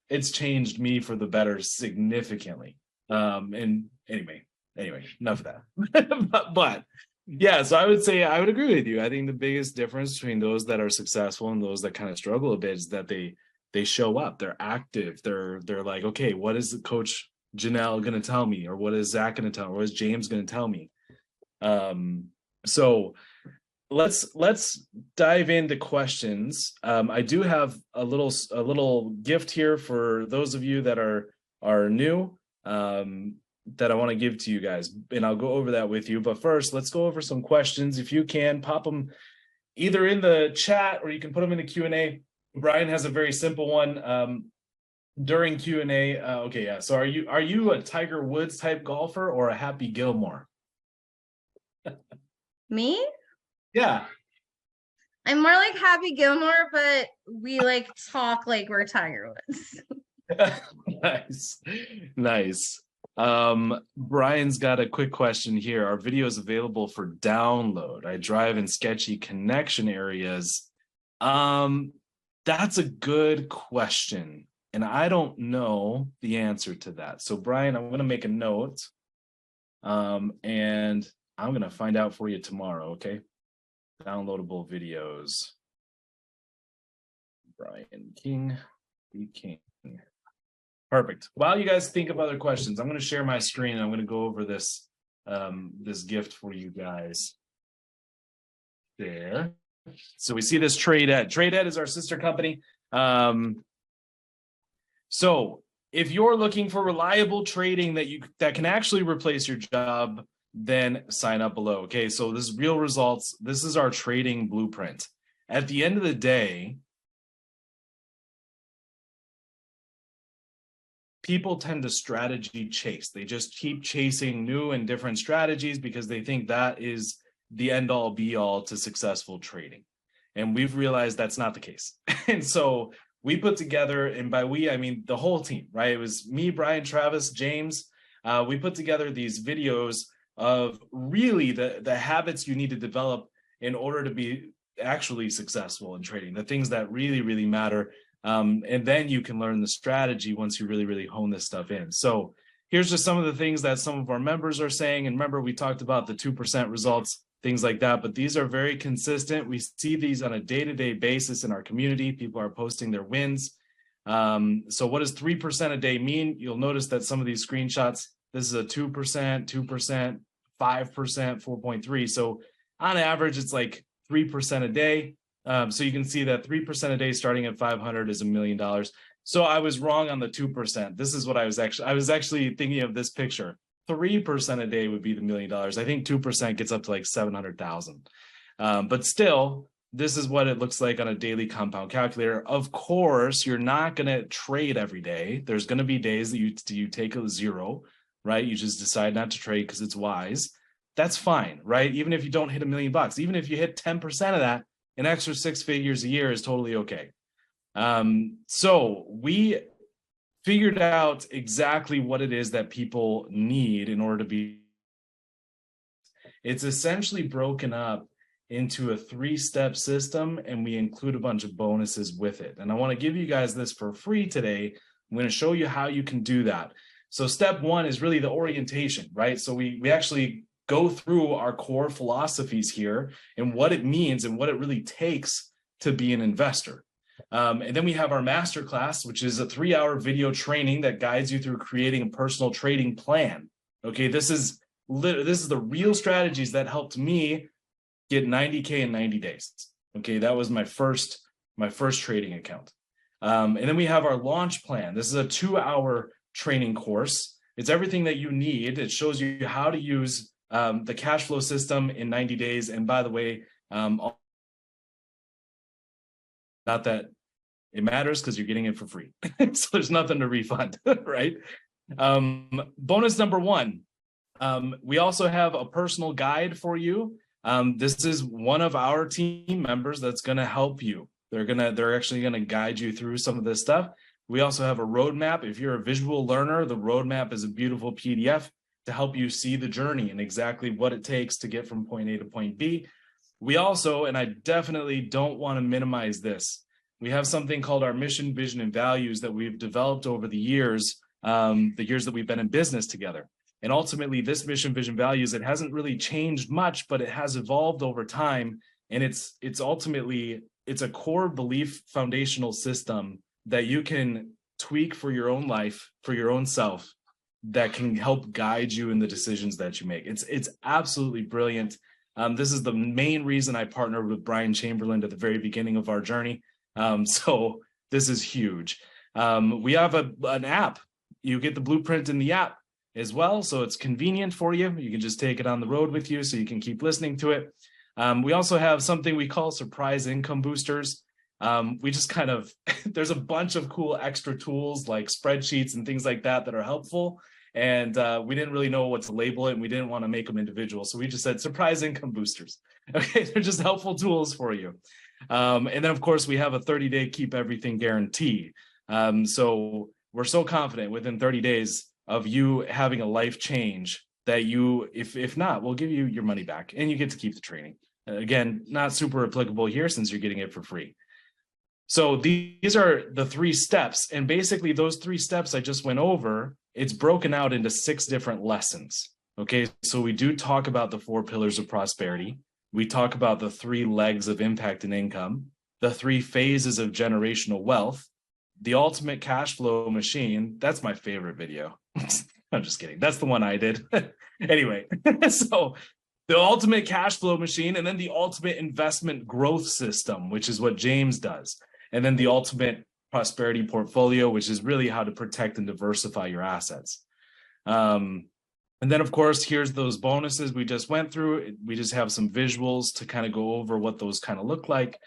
Speaker 1: it's changed me for the better significantly. And anyway, enough of that. but yeah, so I would say I would agree with you. I think the biggest difference between those that are successful and those that kind of struggle a bit is that they show up, they're active, they're like, okay, what is the coach Janelle going to tell me, or what is Zach going to tell me, or what is James going to tell me? So let's dive into questions. I do have a little gift here for those of you that are new, that I want to give to you guys, and I'll go over that with you. But first, let's go over some questions. If you can, pop them either in the chat or you can put them in the Q&A. Brian has a very simple one. During Q&A, okay, yeah. So are you a Tiger Woods type golfer or a Happy Gilmore?
Speaker 2: Me?
Speaker 1: Yeah.
Speaker 2: I'm more like Happy Gilmore, but we like talk like we're Tiger Woods.
Speaker 1: Nice. Brian's got a quick question here. Are videos available for download? I drive in sketchy connection areas. That's a good question. And I don't know the answer to that. So Brian, I'm going to make a note. And I'm going to find out for you tomorrow. Okay. Downloadable videos. Brian King, the King. Perfect. While you guys think of other questions, I'm going to share my screen. And I'm going to go over this, this gift for you guys. There. So we see this TradeEd. TradeEd is our sister company. So if you're looking for reliable trading that can actually replace your job, then sign up below. Okay, so this is real results. This is our trading blueprint. At the end of the day, people tend to strategy chase. They just keep chasing new and different strategies because they think that is the end all be all to successful trading. And we've realized that's not the case. And so we put together, and by we, I mean the whole team, right? It was me, Brian, Travis, James. We put together these videos of really the habits you need to develop in order to be actually successful in trading, the things that really, really matter. And then you can learn the strategy once you really, really hone this stuff in. So here's just some of the things that some of our members are saying. And remember, we talked about the 2% results, things like that, but these are very consistent. We see these on a day-to-day basis in our community. People are posting their wins. So what does 3% a day mean? You'll notice that some of these screenshots, this is a 2%, 2%, 5%, 4.3. So on average, it's like 3% a day. So you can see that 3% a day starting at 500 is $1 million. So I was wrong on the 2%. This is what I was actually thinking of this picture. 3% a day would be the $1 million. I think 2% gets up to like 700,000. But still, this is what it looks like on a daily compound calculator. Of course, you're not going to trade every day. There's going to be days that you take a zero, right? You just decide not to trade because it's wise. That's fine, right? Even if you don't hit $1 million, even if you hit 10% of that, an extra 6 figures a year is totally okay. So we figured out exactly what it is that people need in order to be. It's essentially broken up into a 3-step system, and we include a bunch of bonuses with it. And I want to give you guys this for free today. I'm going to show you how you can do that. So step 1 is really the orientation, right? So we actually go through our core philosophies here and what it means and what it really takes to be an investor. And then we have our masterclass, which is a 3-hour video training that guides you through creating a personal trading plan. Okay, this is the real strategies that helped me get 90K in 90 days. Okay, that was my first trading account. And then we have our launch plan. This is a 2-hour training course. It's everything that you need. It shows you how to use the cash flow system in 90 days. And by the way, not that it matters because you're getting it for free. So there's nothing to refund, right? Bonus number 1. We also have a personal guide for you. This is one of our team members that's going to help you. They're actually going to guide you through some of this stuff. We also have a roadmap. If you're a visual learner, the roadmap is a beautiful PDF to help you see the journey and exactly what it takes to get from point A to point B. We also, and I definitely don't want to minimize this, we have something called our mission, vision, and values that we've developed over the years that we've been in business together. And ultimately, this mission, vision, values, it hasn't really changed much, but it has evolved over time. And it's ultimately a core belief foundational system that you can tweak for your own life, for your own self, that can help guide you in the decisions that you make. It's absolutely brilliant. This is the main reason I partnered with Brian Chamberlain at the very beginning of our journey. So this is huge. We have an app. You get the blueprint in the app as well. So it's convenient for you. You can just take it on the road with you so you can keep listening to it. We also have something we call surprise income boosters. We just kind of, there's a bunch of cool extra tools like spreadsheets and things like that are helpful. And we didn't really know what to label it, and we didn't want to make them individual. So we just said surprise income boosters. Okay, they're just helpful tools for you. And then, of course, we have a 30-day keep everything guarantee. So we're so confident within 30 days of you having a life change that you, if not, we'll give you your money back and you get to keep the training. Again, not super applicable here since you're getting it for free. So these are the 3 steps. And basically those 3 steps I just went over, it's broken out into 6 different lessons. Okay, so we do talk about the 4 pillars of prosperity. We talk about the 3 legs of impact and income, the 3 phases of generational wealth, the ultimate cash flow machine. That's my favorite video. I'm just kidding. That's the one I did. Anyway, so the ultimate cash flow machine, and then the ultimate investment growth system, which is what James does. And then the ultimate prosperity portfolio, which is really how to protect and diversify your assets. And then, of course, here's those bonuses we just went through. We just have some visuals to kind of go over what those kind of look like.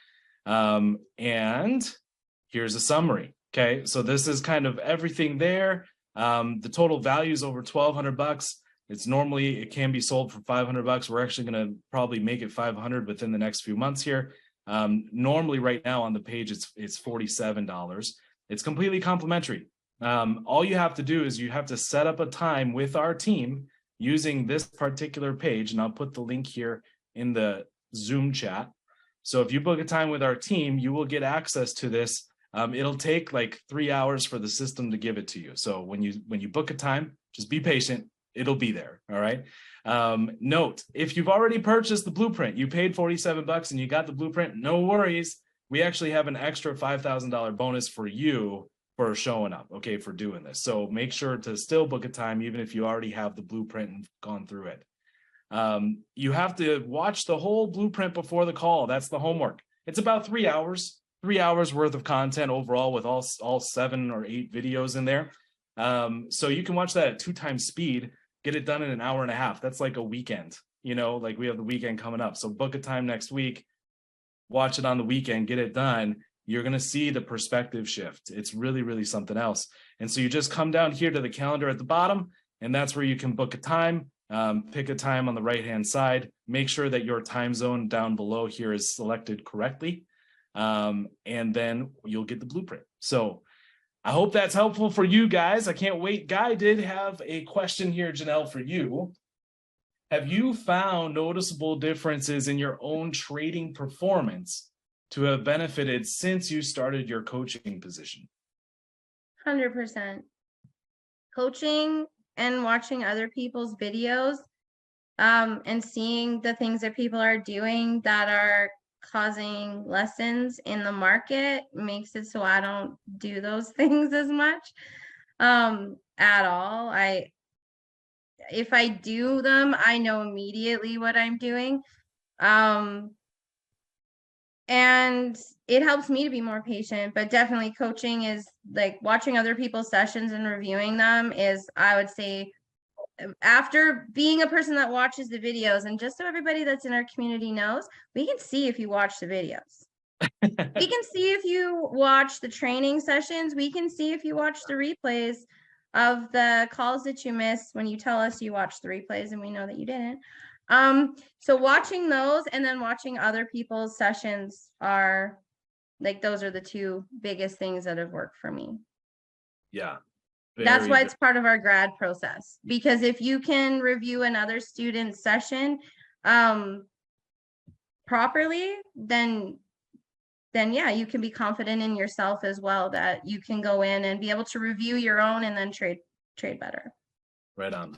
Speaker 1: And here's a summary. Okay, so this is kind of everything there. The total value is over $1,200. It can be sold for $500. We're actually going to probably make it 500 within the next few months here. Normally right now on the page, it's $47. It's completely complimentary. All you have to do is you have to set up a time with our team using this particular page. And I'll put the link here in the Zoom chat. So if you book a time with our team, you will get access to this. It'll take like 3 hours for the system to give it to you. So when you book a time, just be patient. It'll be there. All right. Note, if you've already purchased the blueprint, you paid $47 and you got the blueprint, no worries. We actually have an extra $5,000 bonus for you for showing up, okay, for doing this. So make sure to still book a time, even if you already have the blueprint and gone through it. You have to watch the whole blueprint before the call. That's the homework. It's about 3 hours, 3 hours worth of content overall with all 7 or 8 videos in there. So you can watch that at 2 times speed, get it done in an hour and a half. That's like a weekend, like we have the weekend coming up. So book a time next week, watch it on the weekend, get it done. You're going to see the perspective shift. It's really, really something else. And so you just come down here to the calendar at the bottom, and that's where you can book a time. Pick a time on the right-hand side. Make sure that your time zone down below here is selected correctly. And then you'll get the blueprint. So I hope that's helpful for you guys. I can't wait. Guy did have a question here, Janelle, for you. Have you found noticeable differences in your own trading performance to have benefited since you started your coaching position?
Speaker 2: 100%. Coaching and watching other people's videos, and seeing the things that people are doing that are causing lessons in the market makes it so I don't do those things as much at all. If I do them, I know immediately what I'm doing. And it helps me to be more patient, but definitely coaching is like watching other people's sessions and reviewing them is, I would say, after being a person that watches the videos, and just so everybody that's in our community knows, we can see if you watch the videos. We can see if you watch the training sessions. We can see if you watch the replays of the calls that you missed when you tell us you watched the replays and we know that you didn't. So watching those and then watching other people's sessions are like, those are the 2 biggest things that have worked for me.
Speaker 1: Yeah.
Speaker 2: That's why it's part of our grad process, because if you can review another student's session properly, then yeah, you can be confident in yourself as well, that you can go in and be able to review your own and then trade better. Right
Speaker 1: on.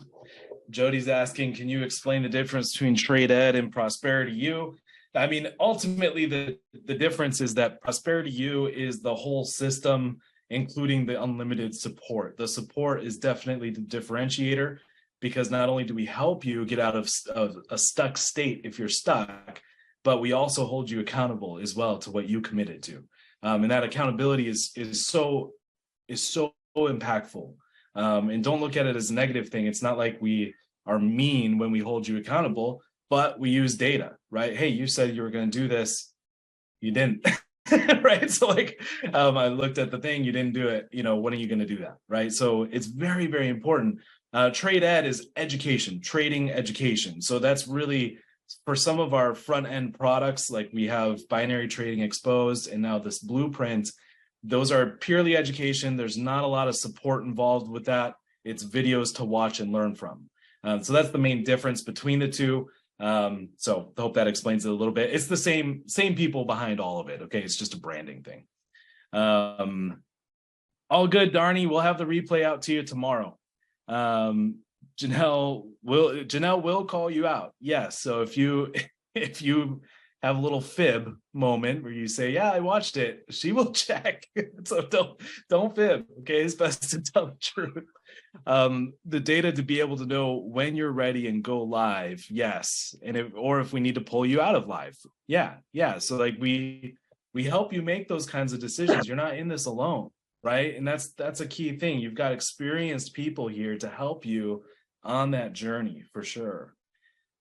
Speaker 1: Jody's asking, can you explain the difference between Trade Ed and Prosperity U? I mean, ultimately, the difference is that Prosperity U is the whole system, including the unlimited support. The support is definitely the differentiator, because not only do we help you get out of a stuck state if you're stuck, but we also hold you accountable as well to what you committed to. And that accountability is so impactful. And don't look at it as a negative thing. It's not like we are mean when we hold you accountable, but we use data, right? Hey, you said you were going to do this. You didn't. Right. So like, I looked at the thing, you didn't do it. When are you going to do that? Right. So it's very, very important. Trade Ed is education, trading education. So that's really for some of our front end products, like we have Binary Trading Exposed and now this blueprint. Those are purely education. There's not a lot of support involved with that. It's videos to watch and learn from. So that's the main difference between the 2. So I hope that explains it a little bit. It's the same people behind all of it. Okay, it's just a branding thing. All good, Darnie. We'll have the replay out to you tomorrow. Janelle will call you out. Yes. So if you have a little fib moment where you say, yeah, I watched it, she will check. So don't fib. Okay, it's best to tell the truth. The data to be able to know when you're ready and go live, yes. And if we need to pull you out of live, yeah. So like we help you make those kinds of decisions. You're not in this alone, right? And that's a key thing. You've got experienced people here to help you on that journey for sure.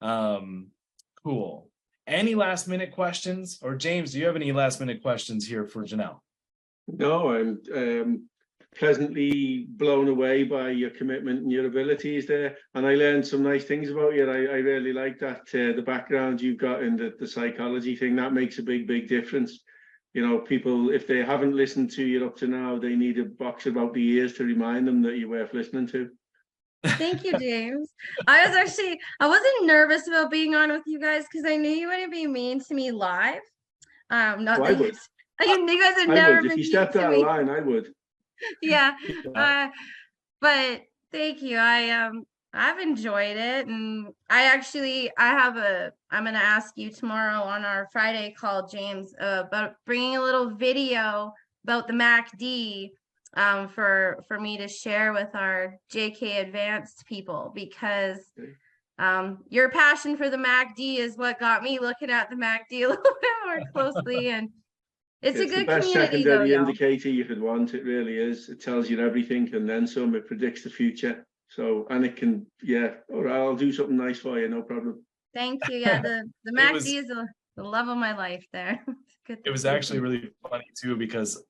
Speaker 1: Cool. Any last minute questions? Or James, do you have any last minute questions here for Janelle?
Speaker 4: No, I'm pleasantly blown away by your commitment and your abilities there. And I learned some nice things about you. I really like that, the background you've got in the psychology thing. That makes a big difference. You know, people, if they haven't listened to you up to now, they need a box about the ears to remind them that you're worth listening to.
Speaker 2: Thank you, James. I wasn't nervous about being on with you guys because I knew you wouldn't be mean to me live. Not
Speaker 4: I would.
Speaker 2: You guys have
Speaker 4: I
Speaker 2: never
Speaker 4: would.
Speaker 2: been
Speaker 4: If you
Speaker 2: mean
Speaker 4: stepped
Speaker 2: to
Speaker 4: out of
Speaker 2: me.
Speaker 4: line, I would.
Speaker 2: Yeah. But thank you. I've enjoyed it, and I'm gonna ask you tomorrow on our Friday call, James, about bringing a little video about the MACD for me to share with our JK Advanced people, because your passion for the MACD is what got me looking at the MACD a little bit more closely, and it's a
Speaker 4: the
Speaker 2: good
Speaker 4: best
Speaker 2: community though,
Speaker 4: secondary
Speaker 2: y'all.
Speaker 4: indicator you could want. It really is. It tells you everything and then some. It predicts the future. So, and it can, yeah, all right, I'll do something nice for you, no problem.
Speaker 2: Thank you. Yeah, the MACD is the love of my life there.
Speaker 1: It was actually really funny too, because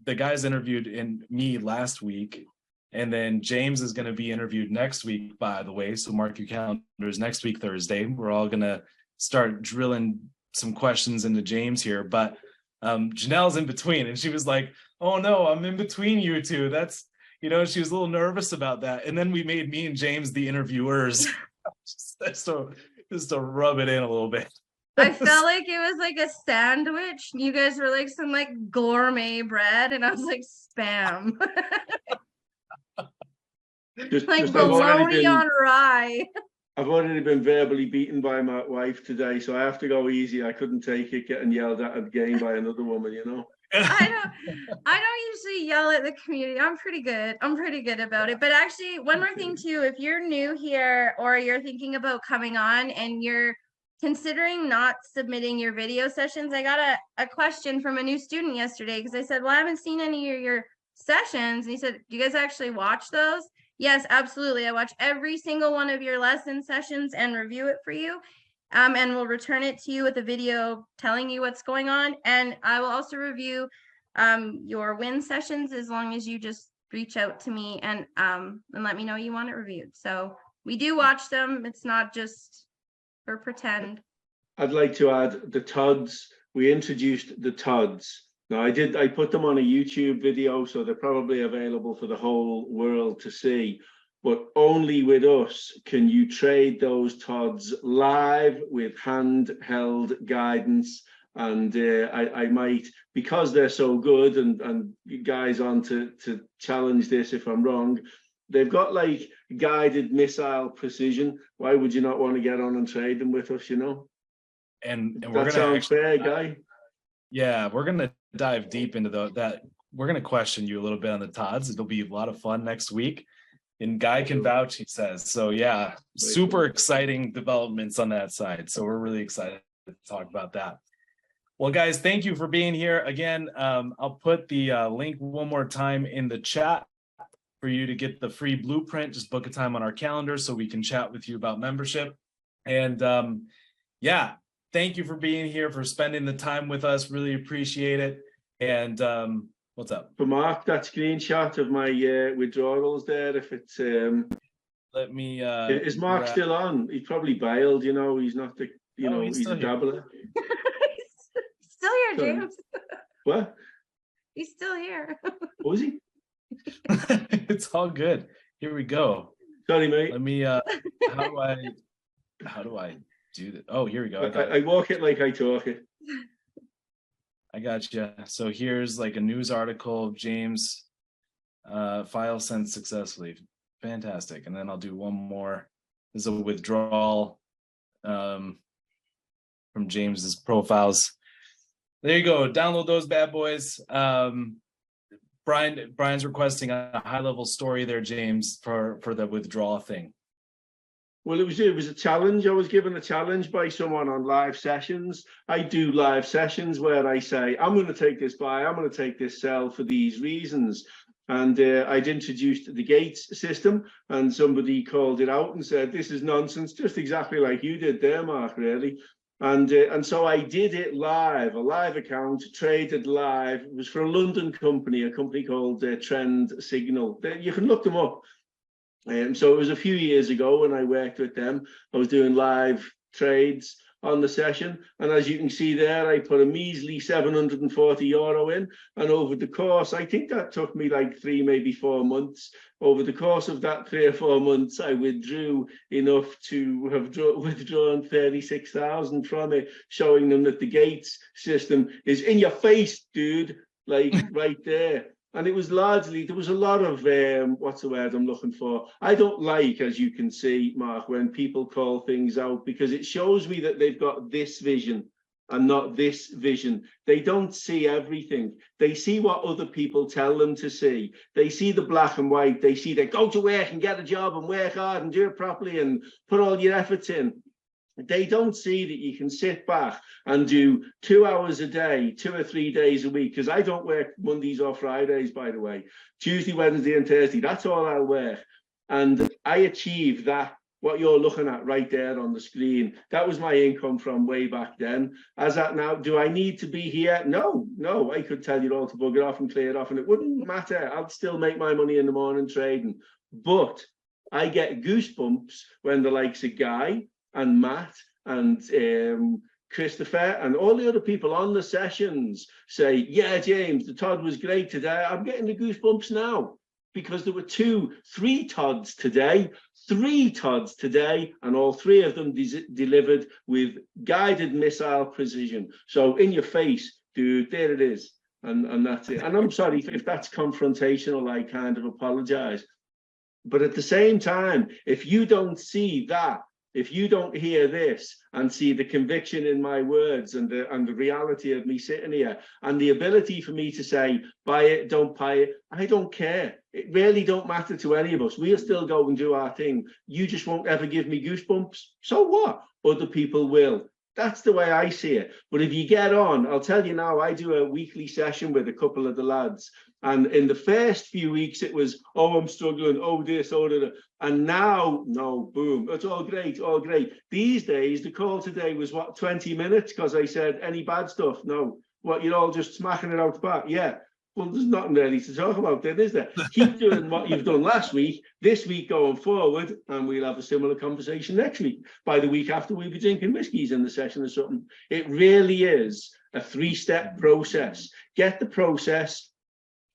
Speaker 1: the guys interviewed me last week, and then James is going to be interviewed next week, by the way. So mark your calendars. Next week, Thursday, we're all going to start drilling some questions into James here. But Janelle's in between, and she was like, "Oh no, I'm in between you two." That's, she was a little nervous about that. And then we made me and James the interviewers, just to rub it in a little bit.
Speaker 2: I felt like it was like a sandwich. You guys were like some like gourmet bread, and I was like spam. Like bologna on rye.
Speaker 4: I've already been verbally beaten by my wife today, so I have to go easy. I couldn't take it getting yelled at again by another woman,
Speaker 2: I don't usually yell at the community. I'm pretty good about it. But actually, one more thing too, if you're new here or you're thinking about coming on and you're considering not submitting your video sessions, I got a question from a new student yesterday, because I said, well, I haven't seen any of your sessions. And he said, do you guys actually watch those? Yes, absolutely. I watch every single one of your lesson sessions and review it for you. And we'll return it to you with a video telling you what's going on. And I will also review your win sessions, as long as you just reach out to me and let me know you want it reviewed. So we do watch them. It's not just for pretend.
Speaker 4: I'd like to add the TODs. We introduced the TODs. Now I put them on a YouTube video, so they're probably available for the whole world to see. But only with us can you trade those TODs live with handheld guidance. And I might, because they're so good, and you guys on to challenge this if I'm wrong, they've got like guided missile precision. Why would you not want to get on and trade them with us,
Speaker 1: And
Speaker 4: we're that sounds fair, Guy?
Speaker 1: Yeah, we're going to dive deep into that. We're going to question you a little bit on the TODs. It'll be a lot of fun next week. And Guy can vouch, he says. So yeah, super exciting developments on that side. So we're really excited to talk about that. Well, guys, thank you for being here. Again, I'll put the link one more time in the chat for you to get the free blueprint. Just book a time on our calendar so we can chat with you about membership. And yeah, thank you for being here, for spending the time with us. Really appreciate it. And what's up?
Speaker 4: For Mark, that screenshot of my withdrawals there, if it's
Speaker 1: let me
Speaker 4: is Mark still on? He's probably bailed, he's not the he's a dabbler.
Speaker 2: He's still here, James.
Speaker 4: What?
Speaker 2: He's still here.
Speaker 4: Was he?
Speaker 1: It's all good. Here we go.
Speaker 4: Sorry, mate.
Speaker 1: Let me how do I do that? Oh, here we go.
Speaker 4: I walk it like I talk it.
Speaker 1: I got you. So here's like a news article of James file sent successfully. Fantastic. And then I'll do one more. This is a withdrawal from James's profiles. There you go. Download those bad boys. Brian's requesting a high-level story there, James, for the withdrawal thing.
Speaker 4: Well, it was a challenge. I was given a challenge by someone on live sessions. I do live sessions where I say, I'm going to take this buy, I'm going to take this sell for these reasons. And I'd introduced the gates system, and somebody called it out and said, this is nonsense, just exactly like you did there, Mark, really. And so I did it live, a live account, traded live. It was for a London company, a company called Trend Signal. You can look them up. So it was a few years ago when I worked with them. I was doing live trades on the session, and as you can see there, I put a measly €740 in, and over the course, I think that took me like 3, maybe 4 months. Over the course of that 3 or 4 months, I withdrew enough to have withdrawn 36,000 from it, showing them that the gates system is in your face, dude, like right there. And it was largely, there was a lot of, what's the word I'm looking for? I don't like, as you can see, Mark, when people call things out, because it shows me that they've got this vision and not this vision. They don't see everything. They see what other people tell them to see. They see the black and white. They see that go to work and get a job and work hard and do it properly and put all your efforts in. They don't see that you can sit back and do 2 hours a day, 2 or 3 days a week, because I don't work Mondays or Fridays, by the way. Tuesday, Wednesday, and Thursday, that's all I'll work. And I achieved that, what you're looking at right there on the screen. That was my income from way back then. As at now, do I need to be here? No, I could tell you all to bugger off and clear it off, and it wouldn't matter. I'd still make my money in the morning trading. But I get goosebumps when the likes of Guy and Matt and Christopher and all the other people on the sessions say, yeah, James, the Todd was great today. I'm getting the goosebumps now, because there were 3 Todds today, and all 3 of them delivered with guided missile precision. So in your face, dude, there it is. And that's it. And I'm sorry if that's confrontational, I kind of apologize. But at the same time, if you don't see that, if you don't hear this and see the conviction in my words and the reality of me sitting here and the ability for me to say, buy it, don't buy it, I don't care. It really don't matter to any of us. We'll still go and do our thing. You just won't ever give me goosebumps. So what? Other people will. That's the way I see it. But if you get on, I'll tell you now, I do a weekly session with a couple of the lads. And in the first few weeks, it was, oh, I'm struggling, oh, this, oh, that. And now, no, boom, it's all great, all great. These days, the call today was, what, 20 minutes? Because I said, any bad stuff? No. What, you're all just smacking it out the back? Yeah. Well, there's nothing really to talk about then, is there? Keep doing what you've done last week, this week going forward, and we'll have a similar conversation next week. By the week after, we'll be drinking whiskies in the session or something. It really is a 3-step process. Get the process,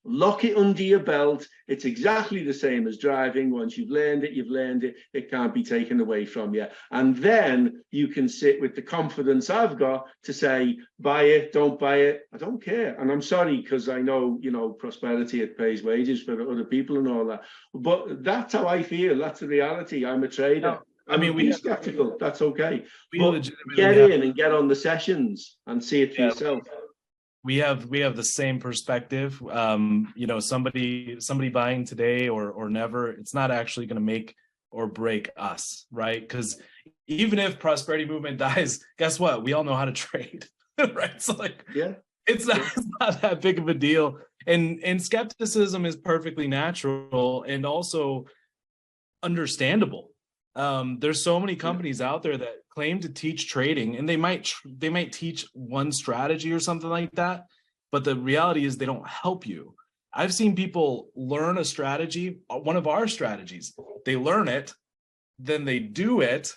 Speaker 4: lock it under your belt. It's exactly the same as driving. Once you've learned it, you've learned it. It can't be taken away from you. And then you can sit with the confidence I've got to say, buy it, don't buy it. I don't care. And I'm sorry, because I know, you know, prosperity, it pays wages for other people and all that. But that's how I feel. That's the reality. I'm a trader.
Speaker 1: No, I mean, we
Speaker 4: skeptical. That's okay.
Speaker 1: We
Speaker 4: but get in and get on the sessions and see it for yourself.
Speaker 1: We have the same perspective. You know, somebody buying today or never, it's not actually going to make or break us, right? Because even if prosperity movement dies, guess what? We all know how to trade, right? So like, yeah, it's not that big of a deal. And skepticism is perfectly natural and also understandable. There's so many companies out there that claim to teach trading, and they might teach one strategy or something like that, but the reality is they don't help you. I've seen people learn a strategy, one of our strategies, they learn it, then they do it,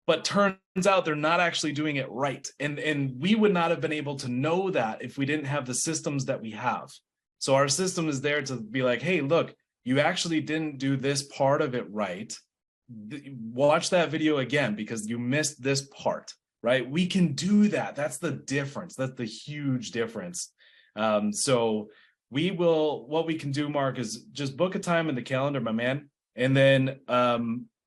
Speaker 1: but turns out they're not actually doing it right. And we would not have been able to know that if we didn't have the systems that we have. So our system is there to be like, hey, look, you actually didn't do this part of it right. Watch that video again because you missed this part. right? We can do that. That's the difference. That's the huge difference. So what we can do, Mark, is just book a time in the calendar, my man. And then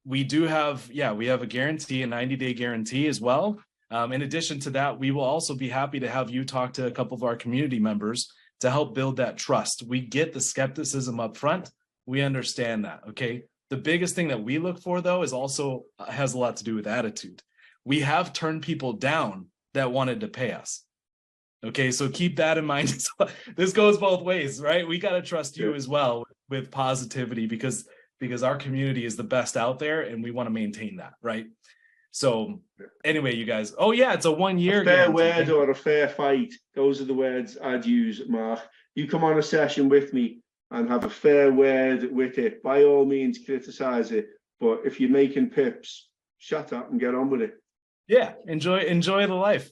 Speaker 1: we have a guarantee, a 90-day guarantee as well. In addition to that, we will also be happy to have you talk to a couple of our community members to help build that trust. We get the skepticism up front. We understand that, okay? The biggest thing that we look for, though, is also has a lot to do with attitude. We have turned people down that wanted to pay us. Okay, so keep that in mind. This goes both ways, right? We got to trust you as well with positivity because our community is the best out there and we want to maintain that, right? So anyway, you guys, oh yeah, it's a 1 year.
Speaker 4: A fair word or a fair fight. Those are the words I'd use, Mark. You come on a session with me and have a fair word with it. By all means, criticize it. But if you're making pips, shut up and get on with it.
Speaker 1: Yeah, enjoy the life.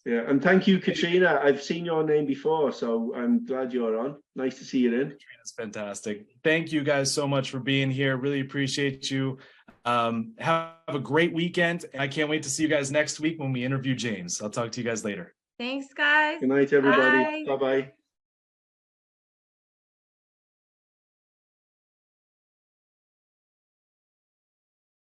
Speaker 4: Yeah, and thank you, Katrina. I've seen your name before, so I'm glad you're on. Nice to see you in.
Speaker 1: Katrina's fantastic. Thank you guys so much for being here. Really appreciate you. Have a great weekend. I can't wait to see you guys next week when we interview James. I'll talk to you guys later.
Speaker 2: Thanks, guys.
Speaker 4: Good night, everybody. Bye-bye.